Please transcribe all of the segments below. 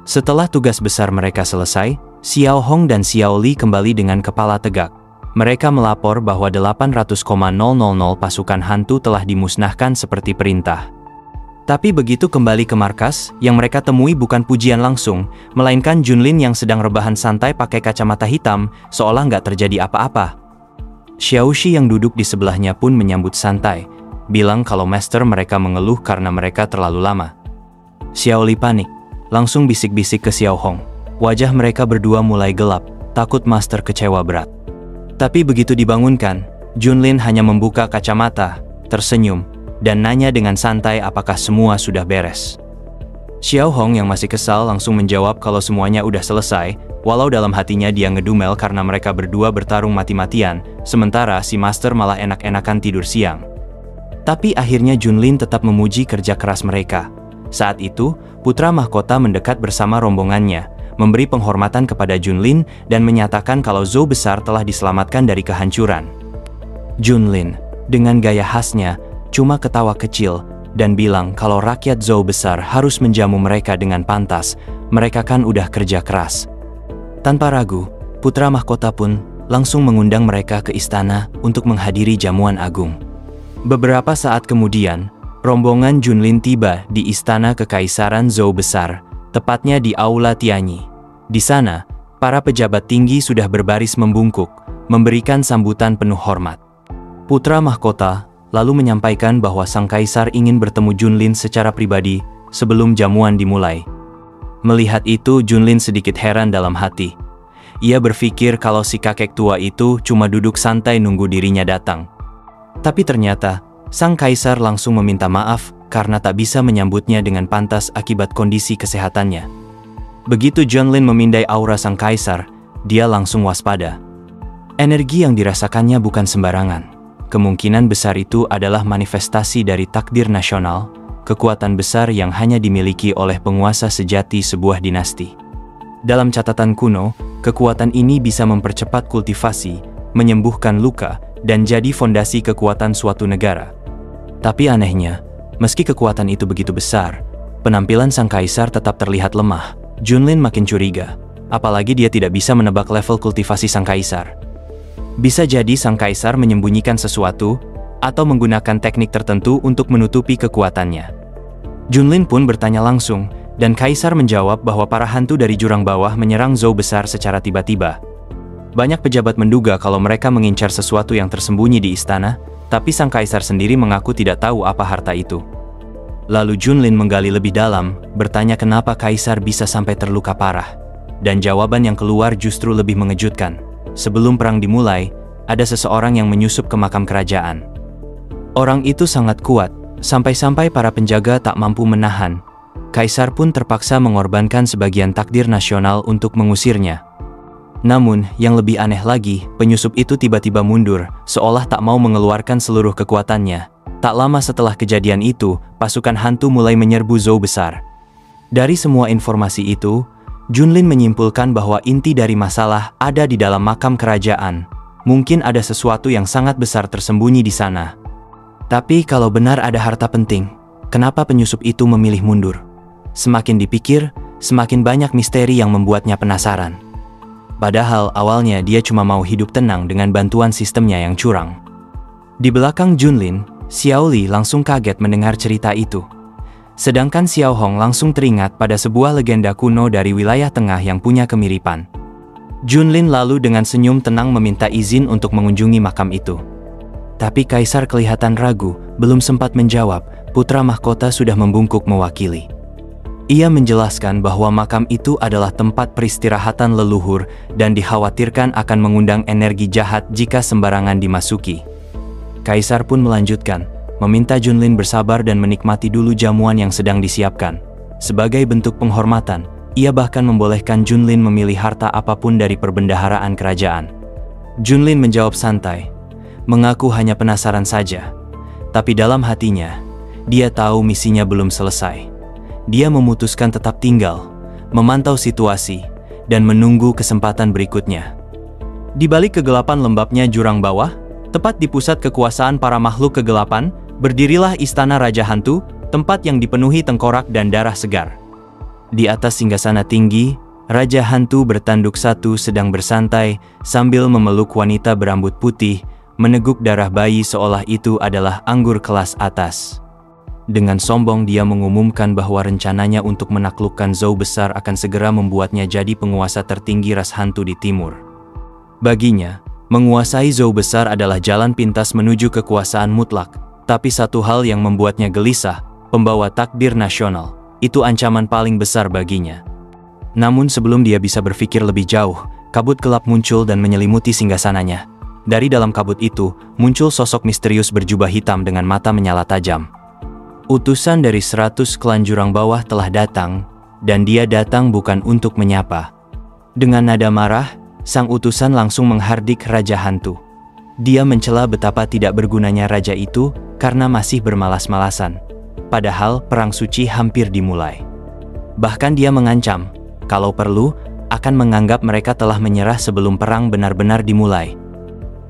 Setelah tugas besar mereka selesai, Xiao Hong dan Xiao Li kembali dengan kepala tegak. Mereka melapor bahwa 800,000 pasukan hantu telah dimusnahkan seperti perintah. Tapi begitu kembali ke markas, yang mereka temui bukan pujian langsung, melainkan Junlin yang sedang rebahan santai pakai kacamata hitam, seolah nggak terjadi apa-apa. Xiaoxi yang duduk di sebelahnya pun menyambut santai, bilang kalau master mereka mengeluh karena mereka terlalu lama. Xiao Li panik, langsung bisik-bisik ke Xiao Hong. Wajah mereka berdua mulai gelap, takut master kecewa berat. Tapi begitu dibangunkan, Junlin hanya membuka kacamata, tersenyum, dan nanya dengan santai apakah semua sudah beres. Xiao Hong yang masih kesal langsung menjawab kalau semuanya udah selesai, walau dalam hatinya dia ngedumel karena mereka berdua bertarung mati-matian, sementara si master malah enak-enakan tidur siang. Tapi akhirnya Junlin tetap memuji kerja keras mereka. Saat itu, putra mahkota mendekat bersama rombongannya, memberi penghormatan kepada Junlin dan menyatakan kalau Zhou besar telah diselamatkan dari kehancuran. Junlin, dengan gaya khasnya, cuma ketawa kecil dan bilang kalau rakyat Zhou besar harus menjamu mereka dengan pantas, mereka kan udah kerja keras. Tanpa ragu, putra mahkota pun langsung mengundang mereka ke istana untuk menghadiri jamuan agung. Beberapa saat kemudian, rombongan Junlin tiba di istana kekaisaran Zhou besar, tepatnya di Aula Tianyi. Di sana, para pejabat tinggi sudah berbaris membungkuk, memberikan sambutan penuh hormat. Putra mahkota lalu menyampaikan bahwa sang kaisar ingin bertemu Junlin secara pribadi sebelum jamuan dimulai. Melihat itu, Junlin sedikit heran dalam hati. Ia berpikir kalau si kakek tua itu cuma duduk santai nunggu dirinya datang. Tapi ternyata, sang kaisar langsung meminta maaf karena tak bisa menyambutnya dengan pantas akibat kondisi kesehatannya. Begitu Junlin memindai aura sang kaisar, dia langsung waspada. Energi yang dirasakannya bukan sembarangan. Kemungkinan besar itu adalah manifestasi dari takdir nasional, kekuatan besar yang hanya dimiliki oleh penguasa sejati sebuah dinasti. Dalam catatan kuno, kekuatan ini bisa mempercepat kultivasi, menyembuhkan luka, dan jadi fondasi kekuatan suatu negara. Tapi anehnya, meski kekuatan itu begitu besar, penampilan sang kaisar tetap terlihat lemah. Junlin makin curiga, apalagi dia tidak bisa menebak level kultivasi sang kaisar. Bisa jadi sang kaisar menyembunyikan sesuatu, atau menggunakan teknik tertentu untuk menutupi kekuatannya. Junlin pun bertanya langsung, dan kaisar menjawab bahwa para hantu dari jurang bawah menyerang Zhou besar secara tiba-tiba. Banyak pejabat menduga kalau mereka mengincar sesuatu yang tersembunyi di istana, tapi sang kaisar sendiri mengaku tidak tahu apa harta itu. Lalu Junlin menggali lebih dalam, bertanya kenapa kaisar bisa sampai terluka parah. Dan jawaban yang keluar justru lebih mengejutkan. Sebelum perang dimulai, ada seseorang yang menyusup ke makam kerajaan. Orang itu sangat kuat, sampai-sampai para penjaga tak mampu menahan. Kaisar pun terpaksa mengorbankan sebagian takdir nasional untuk mengusirnya. Namun, yang lebih aneh lagi, penyusup itu tiba-tiba mundur, seolah tak mau mengeluarkan seluruh kekuatannya. Tak lama setelah kejadian itu, pasukan hantu mulai menyerbu Zhou besar. Dari semua informasi itu, Junlin menyimpulkan bahwa inti dari masalah ada di dalam makam kerajaan. Mungkin ada sesuatu yang sangat besar tersembunyi di sana. Tapi kalau benar ada harta penting, kenapa penyusup itu memilih mundur? Semakin dipikir, semakin banyak misteri yang membuatnya penasaran. Padahal awalnya dia cuma mau hidup tenang dengan bantuan sistemnya yang curang. Di belakang Junlin, Xiao Li langsung kaget mendengar cerita itu. Sedangkan Xiao Hong langsung teringat pada sebuah legenda kuno dari wilayah tengah yang punya kemiripan. Junlin lalu dengan senyum tenang meminta izin untuk mengunjungi makam itu. Tapi kaisar kelihatan ragu, belum sempat menjawab, putra mahkota sudah membungkuk mewakili. Ia menjelaskan bahwa makam itu adalah tempat peristirahatan leluhur dan dikhawatirkan akan mengundang energi jahat jika sembarangan dimasuki. Kaisar pun melanjutkan, meminta Junlin bersabar dan menikmati dulu jamuan yang sedang disiapkan. Sebagai bentuk penghormatan, ia bahkan membolehkan Junlin memilih harta apapun dari perbendaharaan kerajaan. Junlin menjawab santai, mengaku hanya penasaran saja. Tapi dalam hatinya, dia tahu misinya belum selesai. Dia memutuskan tetap tinggal, memantau situasi, dan menunggu kesempatan berikutnya. Di balik kegelapan lembabnya jurang bawah, tepat di pusat kekuasaan para makhluk kegelapan, berdirilah istana Raja Hantu, tempat yang dipenuhi tengkorak dan darah segar. Di atas singgasana tinggi, Raja Hantu bertanduk satu sedang bersantai sambil memeluk wanita berambut putih, meneguk darah bayi seolah itu adalah anggur kelas atas. Dengan sombong dia mengumumkan bahwa rencananya untuk menaklukkan Zhou besar akan segera membuatnya jadi penguasa tertinggi ras hantu di timur. Baginya, menguasai Zhou besar adalah jalan pintas menuju kekuasaan mutlak, tapi satu hal yang membuatnya gelisah, pembawa takdir nasional, itu ancaman paling besar baginya. Namun sebelum dia bisa berpikir lebih jauh, kabut gelap muncul dan menyelimuti singgasananya. Dari dalam kabut itu, muncul sosok misterius berjubah hitam dengan mata menyala tajam. Utusan dari 100 klan jurang bawah telah datang, dan dia datang bukan untuk menyapa. Dengan nada marah, sang utusan langsung menghardik Raja Hantu. Dia mencela betapa tidak bergunanya raja itu karena masih bermalas-malasan. Padahal perang suci hampir dimulai. Bahkan dia mengancam, kalau perlu, akan menganggap mereka telah menyerah sebelum perang benar-benar dimulai.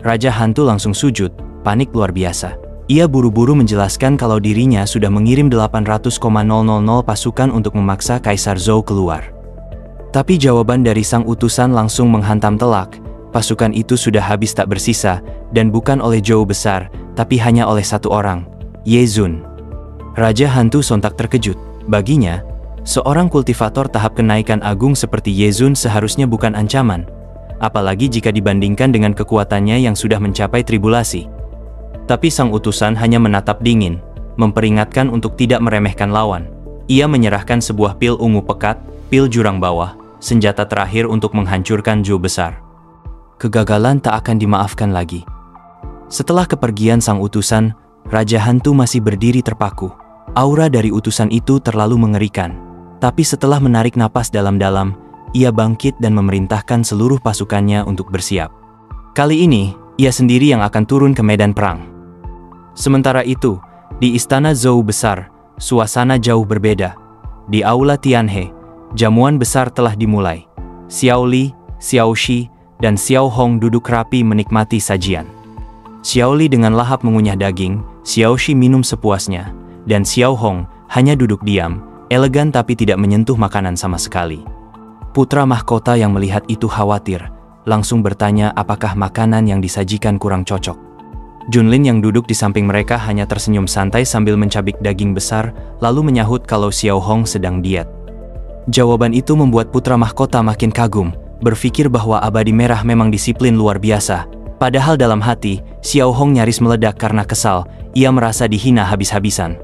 Raja Hantu langsung sujud, panik luar biasa. Ia buru-buru menjelaskan kalau dirinya sudah mengirim 800,000 pasukan untuk memaksa Kaisar Zhou keluar. Tapi jawaban dari sang utusan langsung menghantam telak. Pasukan itu sudah habis tak bersisa, dan bukan oleh Zhou besar, tapi hanya oleh satu orang, Ye Zun. Raja Hantu sontak terkejut. Baginya, seorang kultivator tahap kenaikan agung seperti Ye Zun seharusnya bukan ancaman, apalagi jika dibandingkan dengan kekuatannya yang sudah mencapai tribulasi. Tapi sang utusan hanya menatap dingin, memperingatkan untuk tidak meremehkan lawan. Ia menyerahkan sebuah pil ungu pekat, pil jurang bawah, senjata terakhir untuk menghancurkan Zhou besar. Kegagalan tak akan dimaafkan lagi. Setelah kepergian sang utusan, Raja Hantu masih berdiri terpaku. Aura dari utusan itu terlalu mengerikan. Tapi setelah menarik napas dalam-dalam, ia bangkit dan memerintahkan seluruh pasukannya untuk bersiap. Kali ini, ia sendiri yang akan turun ke medan perang. Sementara itu, di istana Zhou besar, suasana jauh berbeda. Di aula Tianhe, jamuan besar telah dimulai. Xiao Li, Xiao Shi, dan Xiao Hong duduk rapi menikmati sajian. Xiao Li dengan lahap mengunyah daging, Xiao Shi minum sepuasnya, dan Xiao Hong hanya duduk diam, elegan tapi tidak menyentuh makanan sama sekali. Putra mahkota yang melihat itu khawatir, langsung bertanya apakah makanan yang disajikan kurang cocok. Junlin yang duduk di samping mereka hanya tersenyum santai sambil mencabik daging besar, lalu menyahut kalau Xiao Hong sedang diet. Jawaban itu membuat putra mahkota makin kagum, berpikir bahwa abadi merah memang disiplin luar biasa. Padahal dalam hati, Xiao Hong nyaris meledak karena kesal, ia merasa dihina habis-habisan.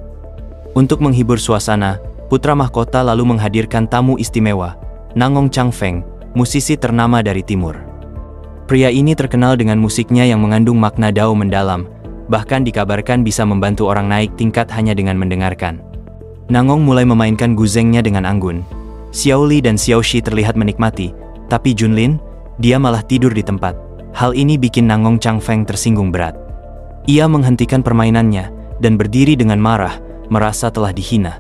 Untuk menghibur suasana, putra mahkota lalu menghadirkan tamu istimewa, Nangong Changfeng, musisi ternama dari timur. Pria ini terkenal dengan musiknya yang mengandung makna dao mendalam, bahkan dikabarkan bisa membantu orang naik tingkat hanya dengan mendengarkan. Nangong mulai memainkan guzengnya dengan anggun. Xiao Li dan Xiao Shi terlihat menikmati, tapi Junlin, dia malah tidur di tempat. Hal ini bikin Nangong Changfeng tersinggung berat. Ia menghentikan permainannya dan berdiri dengan marah, merasa telah dihina.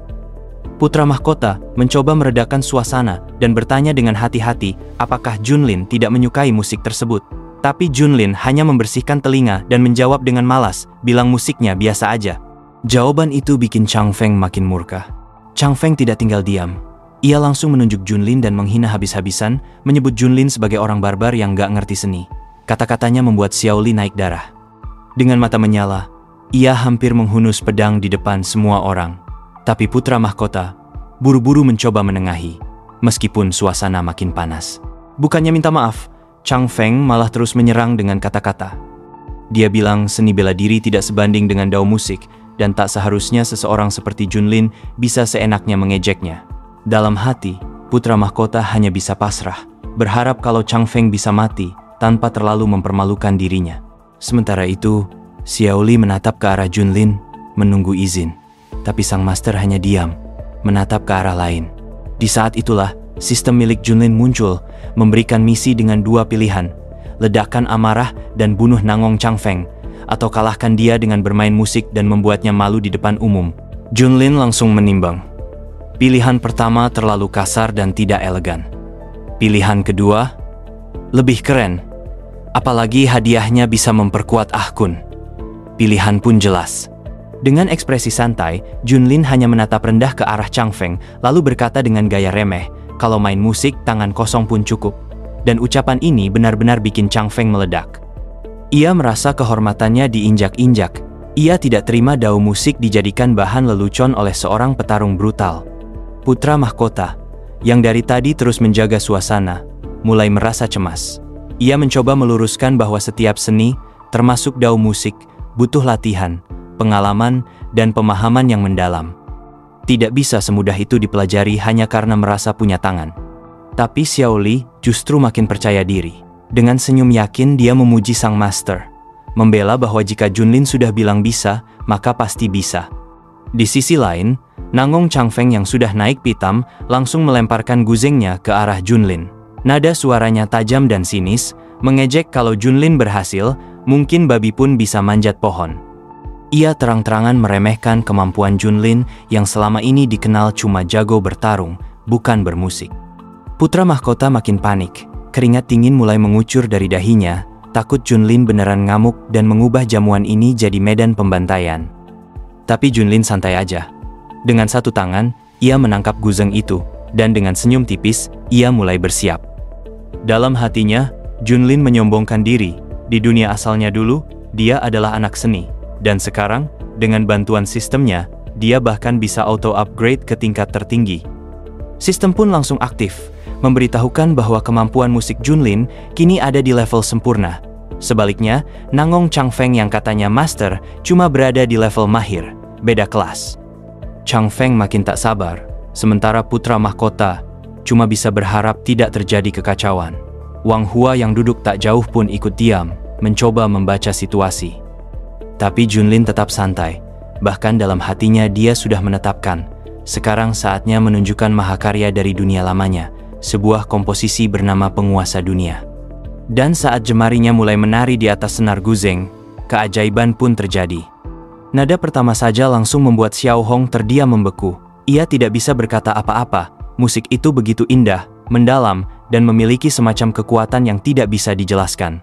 Putra mahkota mencoba meredakan suasana dan bertanya dengan hati-hati apakah Junlin tidak menyukai musik tersebut. Tapi Junlin hanya membersihkan telinga dan menjawab dengan malas, bilang musiknya biasa aja. Jawaban itu bikin Changfeng makin murka. Changfeng tidak tinggal diam. Ia langsung menunjuk Junlin dan menghina habis-habisan, menyebut Junlin sebagai orang barbar yang gak ngerti seni. Kata-katanya membuat Xiao Li naik darah. Dengan mata menyala, ia hampir menghunus pedang di depan semua orang. Tapi putra mahkota buru-buru mencoba menengahi, meskipun suasana makin panas. Bukannya minta maaf, Changfeng malah terus menyerang dengan kata-kata. Dia bilang seni bela diri tidak sebanding dengan dao musik, dan tak seharusnya seseorang seperti Junlin bisa seenaknya mengejeknya. Dalam hati, putra mahkota hanya bisa pasrah, berharap kalau Changfeng bisa mati tanpa terlalu mempermalukan dirinya. Sementara itu, Xiao Li menatap ke arah Junlin, menunggu izin. Tapi sang master hanya diam, menatap ke arah lain. Di saat itulah, sistem milik Junlin muncul, memberikan misi dengan dua pilihan, ledakkan amarah dan bunuh Nangong Changfeng, atau kalahkan dia dengan bermain musik dan membuatnya malu di depan umum. Junlin langsung menimbang. Pilihan pertama terlalu kasar dan tidak elegan. Pilihan kedua, lebih keren. Apalagi hadiahnya bisa memperkuat Ah Kun. Pilihan pun jelas. Dengan ekspresi santai, Junlin hanya menatap rendah ke arah Chang Feng, lalu berkata dengan gaya remeh, "Kalau main musik, tangan kosong pun cukup." Dan ucapan ini benar-benar bikin Chang Feng meledak. Ia merasa kehormatannya diinjak-injak. Ia tidak terima dao musik dijadikan bahan lelucon oleh seorang petarung brutal. Putra mahkota, yang dari tadi terus menjaga suasana, mulai merasa cemas. Ia mencoba meluruskan bahwa setiap seni, termasuk dao musik, butuh latihan, pengalaman, dan pemahaman yang mendalam. Tidak bisa semudah itu dipelajari hanya karena merasa punya tangan. Tapi Xiao Li justru makin percaya diri. Dengan senyum yakin dia memuji sang master, membela bahwa jika Junlin sudah bilang bisa, maka pasti bisa. Di sisi lain, Nangong Chang Feng yang sudah naik pitam langsung melemparkan guzengnya ke arah Junlin. Nada suaranya tajam dan sinis, mengejek kalau Junlin berhasil, mungkin babi pun bisa manjat pohon. Ia terang-terangan meremehkan kemampuan Junlin yang selama ini dikenal cuma jago bertarung, bukan bermusik. Putra mahkota makin panik. Keringat dingin mulai mengucur dari dahinya, takut Junlin beneran ngamuk dan mengubah jamuan ini jadi medan pembantaian. Tapi Junlin santai aja. Dengan satu tangan, ia menangkap guzeng itu, dan dengan senyum tipis, ia mulai bersiap. Dalam hatinya, Junlin menyombongkan diri. Di dunia asalnya dulu, dia adalah anak seni. Dan sekarang, dengan bantuan sistemnya, dia bahkan bisa auto-upgrade ke tingkat tertinggi. Sistem pun langsung aktif, memberitahukan bahwa kemampuan musik Junlin kini ada di level sempurna. Sebaliknya, Nangong Chang Feng yang katanya master cuma berada di level mahir, beda kelas. Chang Feng makin tak sabar, sementara putra mahkota cuma bisa berharap tidak terjadi kekacauan. Wang Hua yang duduk tak jauh pun ikut diam, mencoba membaca situasi. Tapi Junlin tetap santai, bahkan dalam hatinya dia sudah menetapkan, sekarang saatnya menunjukkan mahakarya dari dunia lamanya, sebuah komposisi bernama Penguasa Dunia. Dan saat jemarinya mulai menari di atas senar guzeng, keajaiban pun terjadi. Nada pertama saja langsung membuat Xiao Hong terdiam membeku. Ia tidak bisa berkata apa-apa, musik itu begitu indah, mendalam, dan memiliki semacam kekuatan yang tidak bisa dijelaskan.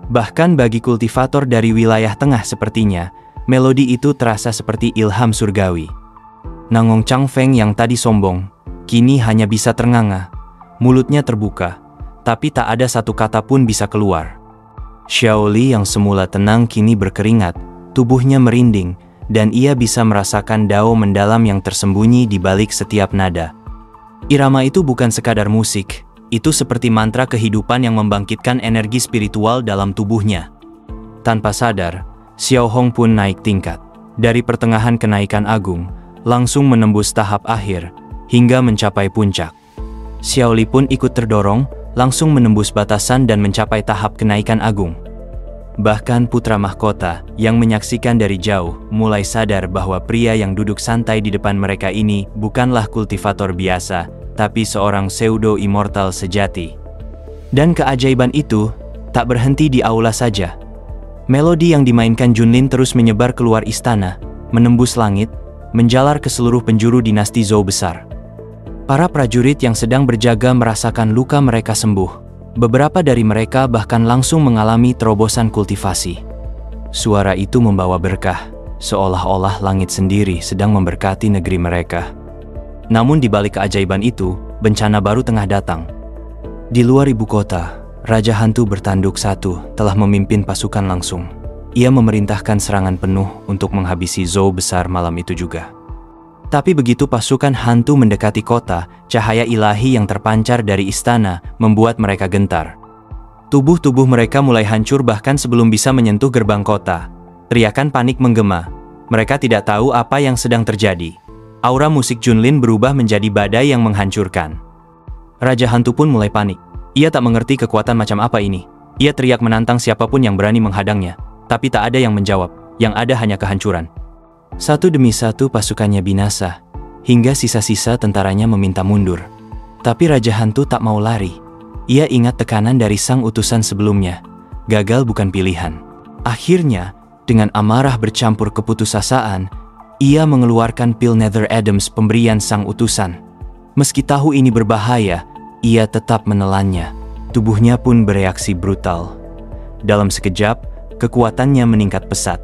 Bahkan bagi kultivator dari wilayah tengah sepertinya, melodi itu terasa seperti ilham surgawi. Nangong Chang Feng yang tadi sombong, kini hanya bisa ternganga. Mulutnya terbuka, tapi tak ada satu kata pun bisa keluar. Xiao Li yang semula tenang kini berkeringat, tubuhnya merinding, dan ia bisa merasakan dao mendalam yang tersembunyi di balik setiap nada. Irama itu bukan sekadar musik, itu seperti mantra kehidupan yang membangkitkan energi spiritual dalam tubuhnya. Tanpa sadar, Xiao Hong pun naik tingkat. Dari pertengahan kenaikan agung, langsung menembus tahap akhir, hingga mencapai puncak. Xiao Li pun ikut terdorong, langsung menembus batasan dan mencapai tahap kenaikan agung. Bahkan putra mahkota yang menyaksikan dari jauh mulai sadar bahwa pria yang duduk santai di depan mereka ini bukanlah kultivator biasa, tapi seorang pseudo-immortal sejati. Dan keajaiban itu tak berhenti di aula saja. Melodi yang dimainkan Junlin terus menyebar keluar istana, menembus langit, menjalar ke seluruh penjuru dinasti Zhou besar. Para prajurit yang sedang berjaga merasakan luka mereka sembuh. Beberapa dari mereka bahkan langsung mengalami terobosan kultivasi. Suara itu membawa berkah, seolah-olah langit sendiri sedang memberkati negeri mereka. Namun di balik keajaiban itu, bencana baru tengah datang. Di luar ibu kota, Raja Hantu bertanduk satu telah memimpin pasukan langsung. Ia memerintahkan serangan penuh untuk menghabisi Zhou besar malam itu juga. Tapi begitu pasukan hantu mendekati kota, cahaya ilahi yang terpancar dari istana membuat mereka gentar. Tubuh-tubuh mereka mulai hancur bahkan sebelum bisa menyentuh gerbang kota. Teriakan panik menggema. Mereka tidak tahu apa yang sedang terjadi. Aura musik Junlin berubah menjadi badai yang menghancurkan. Raja Hantu pun mulai panik. Ia tak mengerti kekuatan macam apa ini. Ia teriak menantang siapapun yang berani menghadangnya. Tapi tak ada yang menjawab. Yang ada hanya kehancuran. Satu demi satu pasukannya binasa, hingga sisa-sisa tentaranya meminta mundur. Tapi Raja Hantu tak mau lari. Ia ingat tekanan dari sang utusan sebelumnya. Gagal bukan pilihan. Akhirnya, dengan amarah bercampur keputusasaan, ia mengeluarkan pil Nether Adams pemberian sang utusan. Meski tahu ini berbahaya, ia tetap menelannya. Tubuhnya pun bereaksi brutal. Dalam sekejap, kekuatannya meningkat pesat.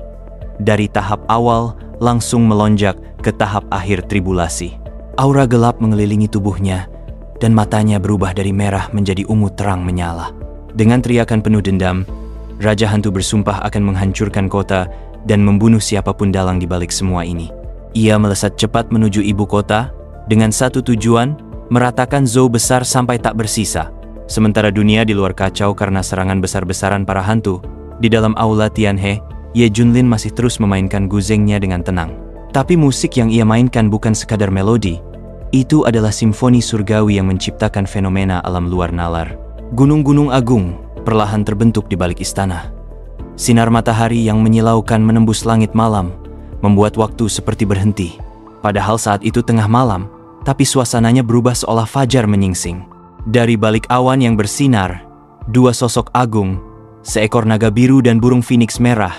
Dari tahap awal, langsung melonjak ke tahap akhir tribulasi. Aura gelap mengelilingi tubuhnya, dan matanya berubah dari merah menjadi ungu terang menyala. Dengan teriakan penuh dendam, Raja Hantu bersumpah akan menghancurkan kota dan membunuh siapapun dalang di balik semua ini. Ia melesat cepat menuju ibu kota dengan satu tujuan, meratakan Zou besar sampai tak bersisa. Sementara dunia di luar kacau karena serangan besar-besaran para hantu, di dalam aula Tianhe, Ye Junlin masih terus memainkan guzengnya dengan tenang. Tapi musik yang ia mainkan bukan sekadar melodi, itu adalah simfoni surgawi yang menciptakan fenomena alam luar nalar. Gunung-gunung agung perlahan terbentuk di balik istana. Sinar matahari yang menyilaukan menembus langit malam, membuat waktu seperti berhenti. Padahal saat itu tengah malam, tapi suasananya berubah seolah fajar menyingsing. Dari balik awan yang bersinar, dua sosok agung, seekor naga biru dan burung phoenix merah,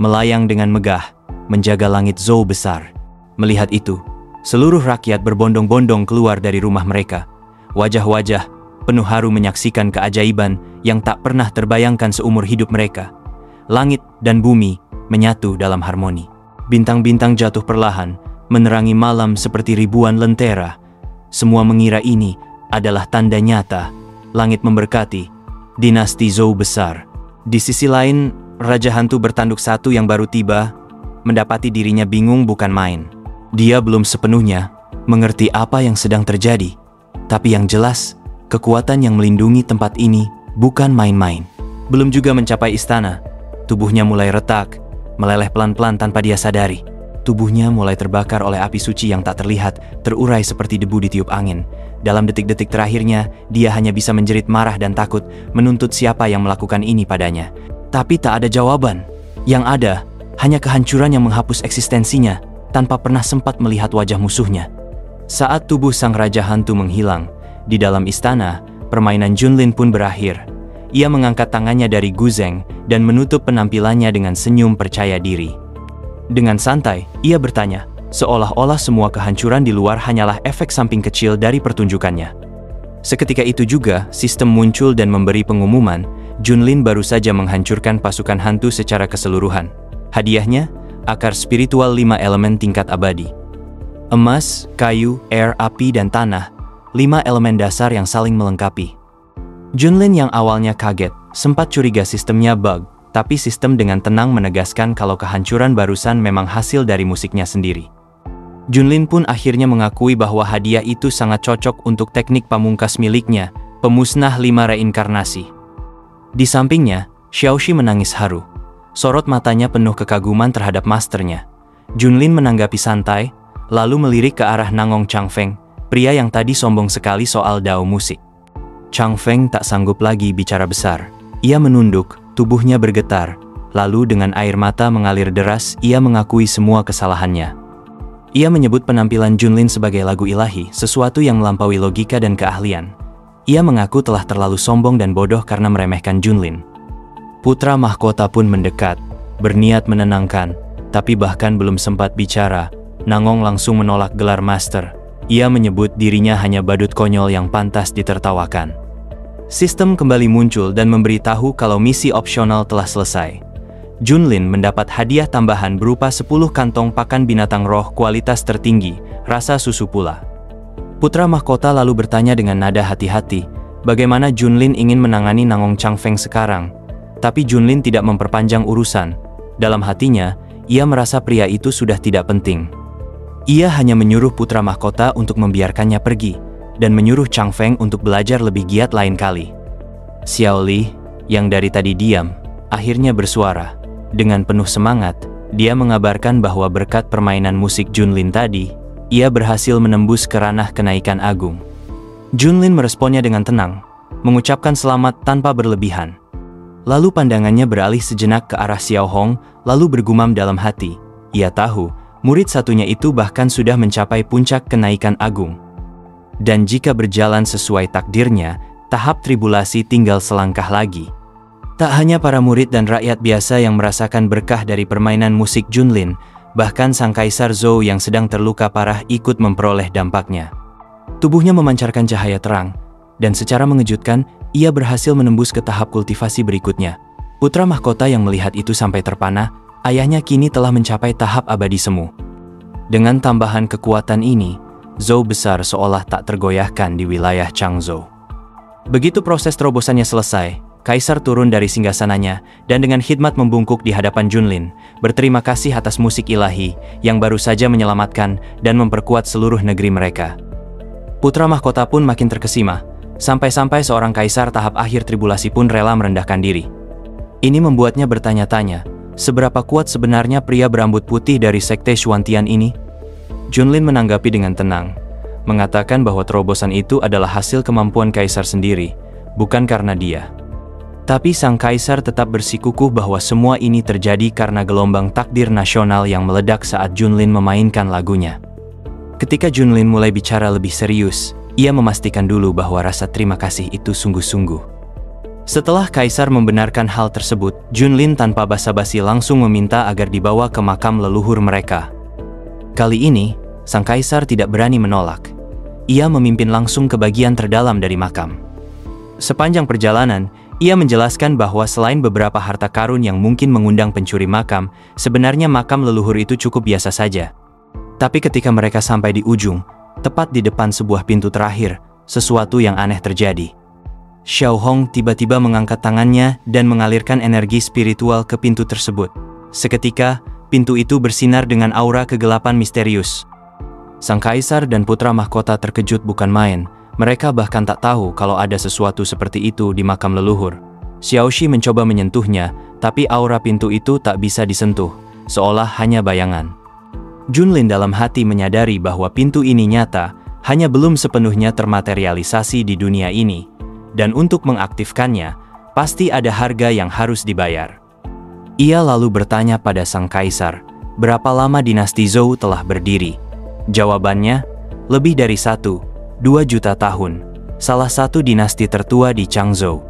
melayang dengan megah, menjaga langit Zou besar. Melihat itu, seluruh rakyat berbondong-bondong keluar dari rumah mereka. Wajah-wajah penuh haru menyaksikan keajaiban yang tak pernah terbayangkan seumur hidup mereka. Langit dan bumi menyatu dalam harmoni. Bintang-bintang jatuh perlahan, menerangi malam seperti ribuan lentera. Semua mengira ini adalah tanda nyata, langit memberkati, dinasti Zou besar. Di sisi lain, Raja Hantu bertanduk satu yang baru tiba, mendapati dirinya bingung bukan main. Dia belum sepenuhnya mengerti apa yang sedang terjadi, tapi yang jelas, kekuatan yang melindungi tempat ini bukan main-main. Belum juga mencapai istana, tubuhnya mulai retak, meleleh pelan-pelan tanpa dia sadari. Tubuhnya mulai terbakar oleh api suci yang tak terlihat, terurai seperti debu ditiup angin. Dalam detik-detik terakhirnya, dia hanya bisa menjerit marah dan takut, menuntut siapa yang melakukan ini padanya. Tapi tak ada jawaban. Yang ada, hanya kehancuran yang menghapus eksistensinya, tanpa pernah sempat melihat wajah musuhnya. Saat tubuh sang Raja Hantu menghilang, di dalam istana, permainan Junlin pun berakhir. Ia mengangkat tangannya dari guzeng dan menutup penampilannya dengan senyum percaya diri. Dengan santai, ia bertanya, seolah-olah semua kehancuran di luar hanyalah efek samping kecil dari pertunjukannya. Seketika itu juga, sistem muncul dan memberi pengumuman, Junlin baru saja menghancurkan pasukan hantu secara keseluruhan. Hadiahnya, akar spiritual 5 elemen tingkat abadi. Emas, kayu, air, api, dan tanah, 5 elemen dasar yang saling melengkapi. Junlin yang awalnya kaget, sempat curiga sistemnya bug, tapi sistem dengan tenang menegaskan kalau kehancuran barusan memang hasil dari musiknya sendiri. Junlin pun akhirnya mengakui bahwa hadiah itu sangat cocok untuk teknik pamungkas miliknya, pemusnah 5 reinkarnasi. Di sampingnya, Xiaoxi menangis haru. Sorot matanya penuh kekaguman terhadap masternya. Junlin menanggapi santai, lalu melirik ke arah Nangong Changfeng, pria yang tadi sombong sekali soal dao musik. Changfeng tak sanggup lagi bicara besar. Ia menunduk, tubuhnya bergetar, lalu dengan air mata mengalir deras, ia mengakui semua kesalahannya. Ia menyebut penampilan Junlin sebagai lagu ilahi, sesuatu yang melampaui logika dan keahlian. Ia mengaku telah terlalu sombong dan bodoh karena meremehkan Junlin. Putra mahkota pun mendekat, berniat menenangkan, tapi bahkan belum sempat bicara, Nangong langsung menolak gelar master. Ia menyebut dirinya hanya badut konyol yang pantas ditertawakan. Sistem kembali muncul dan memberitahu kalau misi opsional telah selesai. Junlin mendapat hadiah tambahan berupa 10 kantong pakan binatang roh kualitas tertinggi, rasa susu pula. Putra mahkota lalu bertanya dengan nada hati-hati, bagaimana Junlin ingin menangani Nangong Changfeng sekarang. Tapi Junlin tidak memperpanjang urusan. Dalam hatinya, ia merasa pria itu sudah tidak penting. Ia hanya menyuruh putra mahkota untuk membiarkannya pergi, dan menyuruh Changfeng untuk belajar lebih giat lain kali. Xiao Li, yang dari tadi diam, akhirnya bersuara. Dengan penuh semangat, dia mengabarkan bahwa berkat permainan musik Junlin tadi, ia berhasil menembus ke ranah kenaikan agung. Junlin meresponnya dengan tenang, mengucapkan selamat tanpa berlebihan. Lalu pandangannya beralih sejenak ke arah Xiao Hong, lalu bergumam dalam hati. Ia tahu, murid satunya itu bahkan sudah mencapai puncak kenaikan agung. Dan jika berjalan sesuai takdirnya, tahap tribulasi tinggal selangkah lagi. Tak hanya para murid dan rakyat biasa yang merasakan berkah dari permainan musik Junlin, bahkan sang Kaisar Zou yang sedang terluka parah ikut memperoleh dampaknya. Tubuhnya memancarkan cahaya terang, dan secara mengejutkan, ia berhasil menembus ke tahap kultivasi berikutnya. Putra mahkota yang melihat itu sampai terpana, Ayahnya kini telah mencapai tahap abadi semu. Dengan tambahan kekuatan ini, Zhou besar seolah tak tergoyahkan di wilayah Changzhou. Begitu proses terobosannya selesai, Kaisar turun dari singgasananya dan dengan khidmat membungkuk di hadapan Junlin, berterima kasih atas musik ilahi yang baru saja menyelamatkan dan memperkuat seluruh negeri mereka. Putra mahkota pun makin terkesima, sampai-sampai seorang kaisar tahap akhir tribulasi pun rela merendahkan diri. Ini membuatnya bertanya-tanya, seberapa kuat sebenarnya pria berambut putih dari sekte Xuantian ini? Junlin menanggapi dengan tenang, mengatakan bahwa terobosan itu adalah hasil kemampuan kaisar sendiri, bukan karena dia. Tapi sang kaisar tetap bersikukuh bahwa semua ini terjadi karena gelombang takdir nasional yang meledak saat Junlin memainkan lagunya. Ketika Junlin mulai bicara lebih serius, ia memastikan dulu bahwa rasa terima kasih itu sungguh-sungguh. Setelah kaisar membenarkan hal tersebut, Junlin tanpa basa-basi langsung meminta agar dibawa ke makam leluhur mereka. Kali ini, sang kaisar tidak berani menolak. Ia memimpin langsung ke bagian terdalam dari makam. Sepanjang perjalanan, ia menjelaskan bahwa selain beberapa harta karun yang mungkin mengundang pencuri makam, sebenarnya makam leluhur itu cukup biasa saja. Tapi ketika mereka sampai di ujung, tepat di depan sebuah pintu terakhir, sesuatu yang aneh terjadi. Xiao Hong tiba-tiba mengangkat tangannya dan mengalirkan energi spiritual ke pintu tersebut. Seketika, pintu itu bersinar dengan aura kegelapan misterius. Sang kaisar dan putra mahkota terkejut bukan main. Mereka bahkan tak tahu kalau ada sesuatu seperti itu di makam leluhur. Xiaoxi mencoba menyentuhnya, tapi aura pintu itu tak bisa disentuh, seolah hanya bayangan. Junlin dalam hati menyadari bahwa pintu ini nyata, hanya belum sepenuhnya termaterialisasi di dunia ini. Dan untuk mengaktifkannya, pasti ada harga yang harus dibayar. Ia lalu bertanya pada sang kaisar, berapa lama dinasti Zhou telah berdiri? Jawabannya, lebih dari 1-2 juta tahun, salah satu dinasti tertua di Changzhou.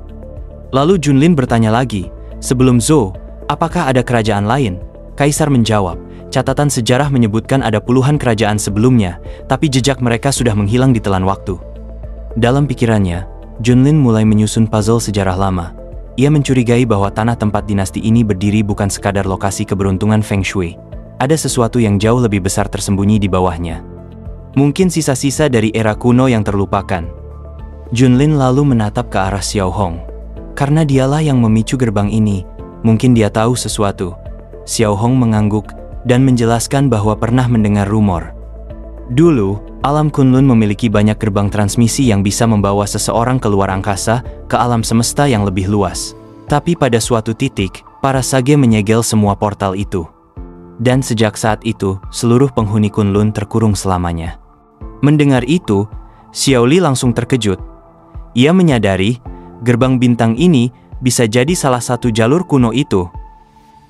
Lalu Junlin bertanya lagi, sebelum Zhou, apakah ada kerajaan lain? Kaisar menjawab, catatan sejarah menyebutkan ada puluhan kerajaan sebelumnya, tapi jejak mereka sudah menghilang di telan waktu. Dalam pikirannya, Junlin mulai menyusun puzzle sejarah lama. Ia mencurigai bahwa tanah tempat dinasti ini berdiri bukan sekadar lokasi keberuntungan Feng Shui. Ada sesuatu yang jauh lebih besar tersembunyi di bawahnya. Mungkin sisa-sisa dari era kuno yang terlupakan. Junlin lalu menatap ke arah Xiao Hong. Karena dialah yang memicu gerbang ini, mungkin dia tahu sesuatu. Xiao Hong mengangguk dan menjelaskan bahwa pernah mendengar rumor. Dulu, alam Kunlun memiliki banyak gerbang transmisi yang bisa membawa seseorang keluar angkasa ke alam semesta yang lebih luas. Tapi pada suatu titik, para sage menyegel semua portal itu. Dan sejak saat itu, seluruh penghuni Kunlun terkurung selamanya. Mendengar itu, Xiaoli langsung terkejut. Ia menyadari, gerbang bintang ini bisa jadi salah satu jalur kuno itu.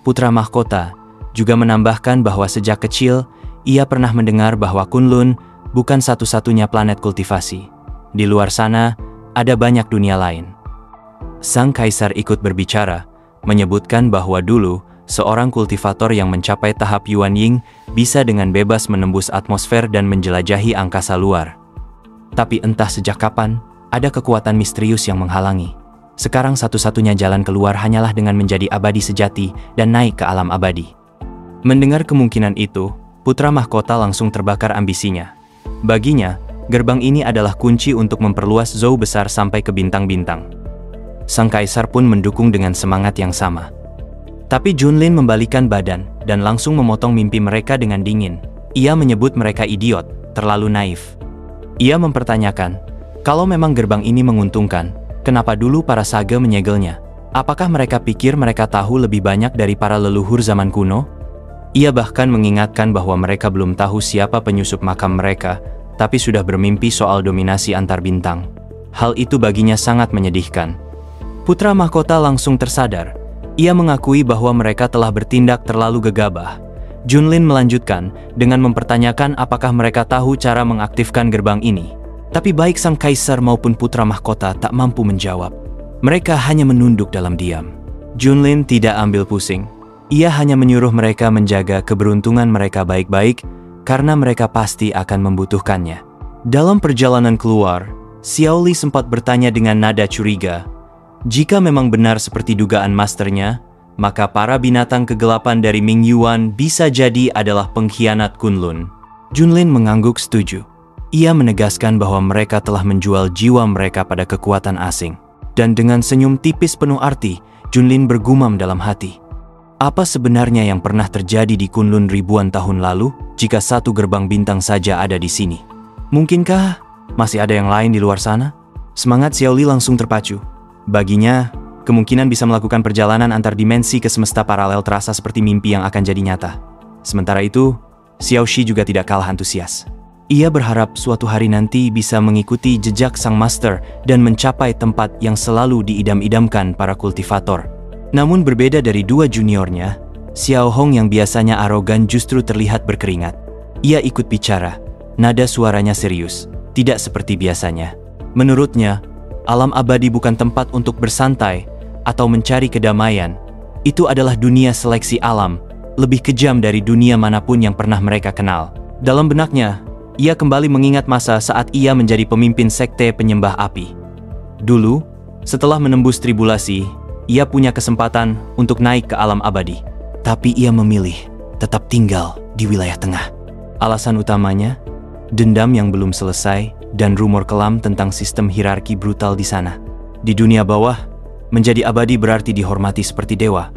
Putra mahkota juga menambahkan bahwa sejak kecil, ia pernah mendengar bahwa Kunlun bukan satu-satunya planet kultivasi. Di luar sana, ada banyak dunia lain. Sang kaisar ikut berbicara, menyebutkan bahwa dulu, seorang kultivator yang mencapai tahap Yuan Ying bisa dengan bebas menembus atmosfer dan menjelajahi angkasa luar. Tapi entah sejak kapan, ada kekuatan misterius yang menghalangi. Sekarang satu-satunya jalan keluar hanyalah dengan menjadi abadi sejati dan naik ke alam abadi. Mendengar kemungkinan itu, putra mahkota langsung terbakar ambisinya. Baginya, gerbang ini adalah kunci untuk memperluas Zhou besar sampai ke bintang-bintang. Sang kaisar pun mendukung dengan semangat yang sama. Tapi Junlin membalikan badan dan langsung memotong mimpi mereka dengan dingin. Ia menyebut mereka idiot, terlalu naif. Ia mempertanyakan, kalau memang gerbang ini menguntungkan, kenapa dulu para sage menyegelnya? Apakah mereka pikir mereka tahu lebih banyak dari para leluhur zaman kuno? Ia bahkan mengingatkan bahwa mereka belum tahu siapa penyusup makam mereka, tapi sudah bermimpi soal dominasi antar bintang. Hal itu baginya sangat menyedihkan. Putra mahkota langsung tersadar. Ia mengakui bahwa mereka telah bertindak terlalu gegabah. Junlin melanjutkan dengan mempertanyakan apakah mereka tahu cara mengaktifkan gerbang ini. Tapi baik sang kaisar maupun putra mahkota tak mampu menjawab. Mereka hanya menunduk dalam diam. Junlin tidak ambil pusing. Ia hanya menyuruh mereka menjaga keberuntungan mereka baik-baik, karena mereka pasti akan membutuhkannya. Dalam perjalanan keluar, Xiaoli sempat bertanya dengan nada curiga, jika memang benar seperti dugaan masternya, maka para binatang kegelapan dari Ming Yuan bisa jadi adalah pengkhianat Kunlun. Junlin mengangguk setuju. Ia menegaskan bahwa mereka telah menjual jiwa mereka pada kekuatan asing. Dan dengan senyum tipis penuh arti, Junlin bergumam dalam hati. Apa sebenarnya yang pernah terjadi di Kunlun ribuan tahun lalu jika satu gerbang bintang saja ada di sini? Mungkinkah masih ada yang lain di luar sana? Semangat Xiao Li langsung terpacu. Baginya, kemungkinan bisa melakukan perjalanan antar dimensi ke semesta paralel terasa seperti mimpi yang akan jadi nyata. Sementara itu, Xiao Shi juga tidak kalah antusias. Ia berharap suatu hari nanti bisa mengikuti jejak sang master dan mencapai tempat yang selalu diidam-idamkan para kultivator. Namun berbeda dari dua juniornya, Xiao Hong yang biasanya arogan justru terlihat berkeringat. Ia ikut bicara, nada suaranya serius, tidak seperti biasanya. Menurutnya, alam abadi bukan tempat untuk bersantai atau mencari kedamaian. Itu adalah dunia seleksi alam, lebih kejam dari dunia manapun yang pernah mereka kenal. Dalam benaknya, ia kembali mengingat masa saat ia menjadi pemimpin sekte penyembah api. Dulu, setelah menembus tribulasi, ia punya kesempatan untuk naik ke alam abadi. Tapi ia memilih tetap tinggal di wilayah tengah. Alasan utamanya, dendam yang belum selesai dan rumor kelam tentang sistem hierarki brutal di sana. Di dunia bawah, menjadi abadi berarti dihormati seperti dewa.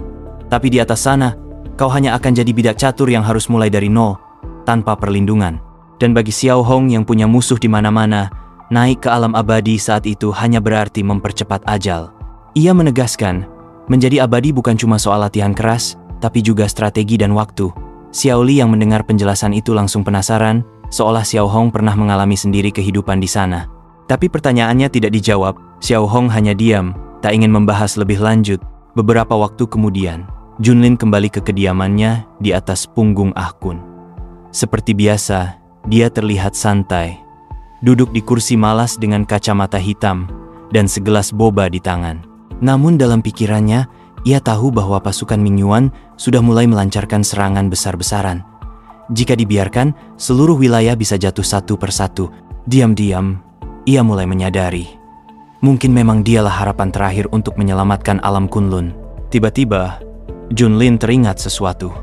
Tapi di atas sana, kau hanya akan jadi bidak catur yang harus mulai dari nol, tanpa perlindungan. Dan bagi Xiao Hong yang punya musuh di mana-mana, naik ke alam abadi saat itu hanya berarti mempercepat ajal. Ia menegaskan, menjadi abadi bukan cuma soal latihan keras, tapi juga strategi dan waktu. Xiao Li yang mendengar penjelasan itu langsung penasaran, seolah Xiao Hong pernah mengalami sendiri kehidupan di sana. Tapi pertanyaannya tidak dijawab, Xiao Hong hanya diam, tak ingin membahas lebih lanjut. Beberapa waktu kemudian, Junlin kembali ke kediamannya di atas punggung Ah Kun. Seperti biasa, dia terlihat santai, duduk di kursi malas dengan kacamata hitam dan segelas boba di tangan. Namun dalam pikirannya, ia tahu bahwa pasukan Ming Yuan sudah mulai melancarkan serangan besar-besaran. Jika dibiarkan, seluruh wilayah bisa jatuh satu persatu. Diam-diam, ia mulai menyadari. Mungkin memang dialah harapan terakhir untuk menyelamatkan alam Kunlun. Tiba-tiba, Junlin teringat sesuatu.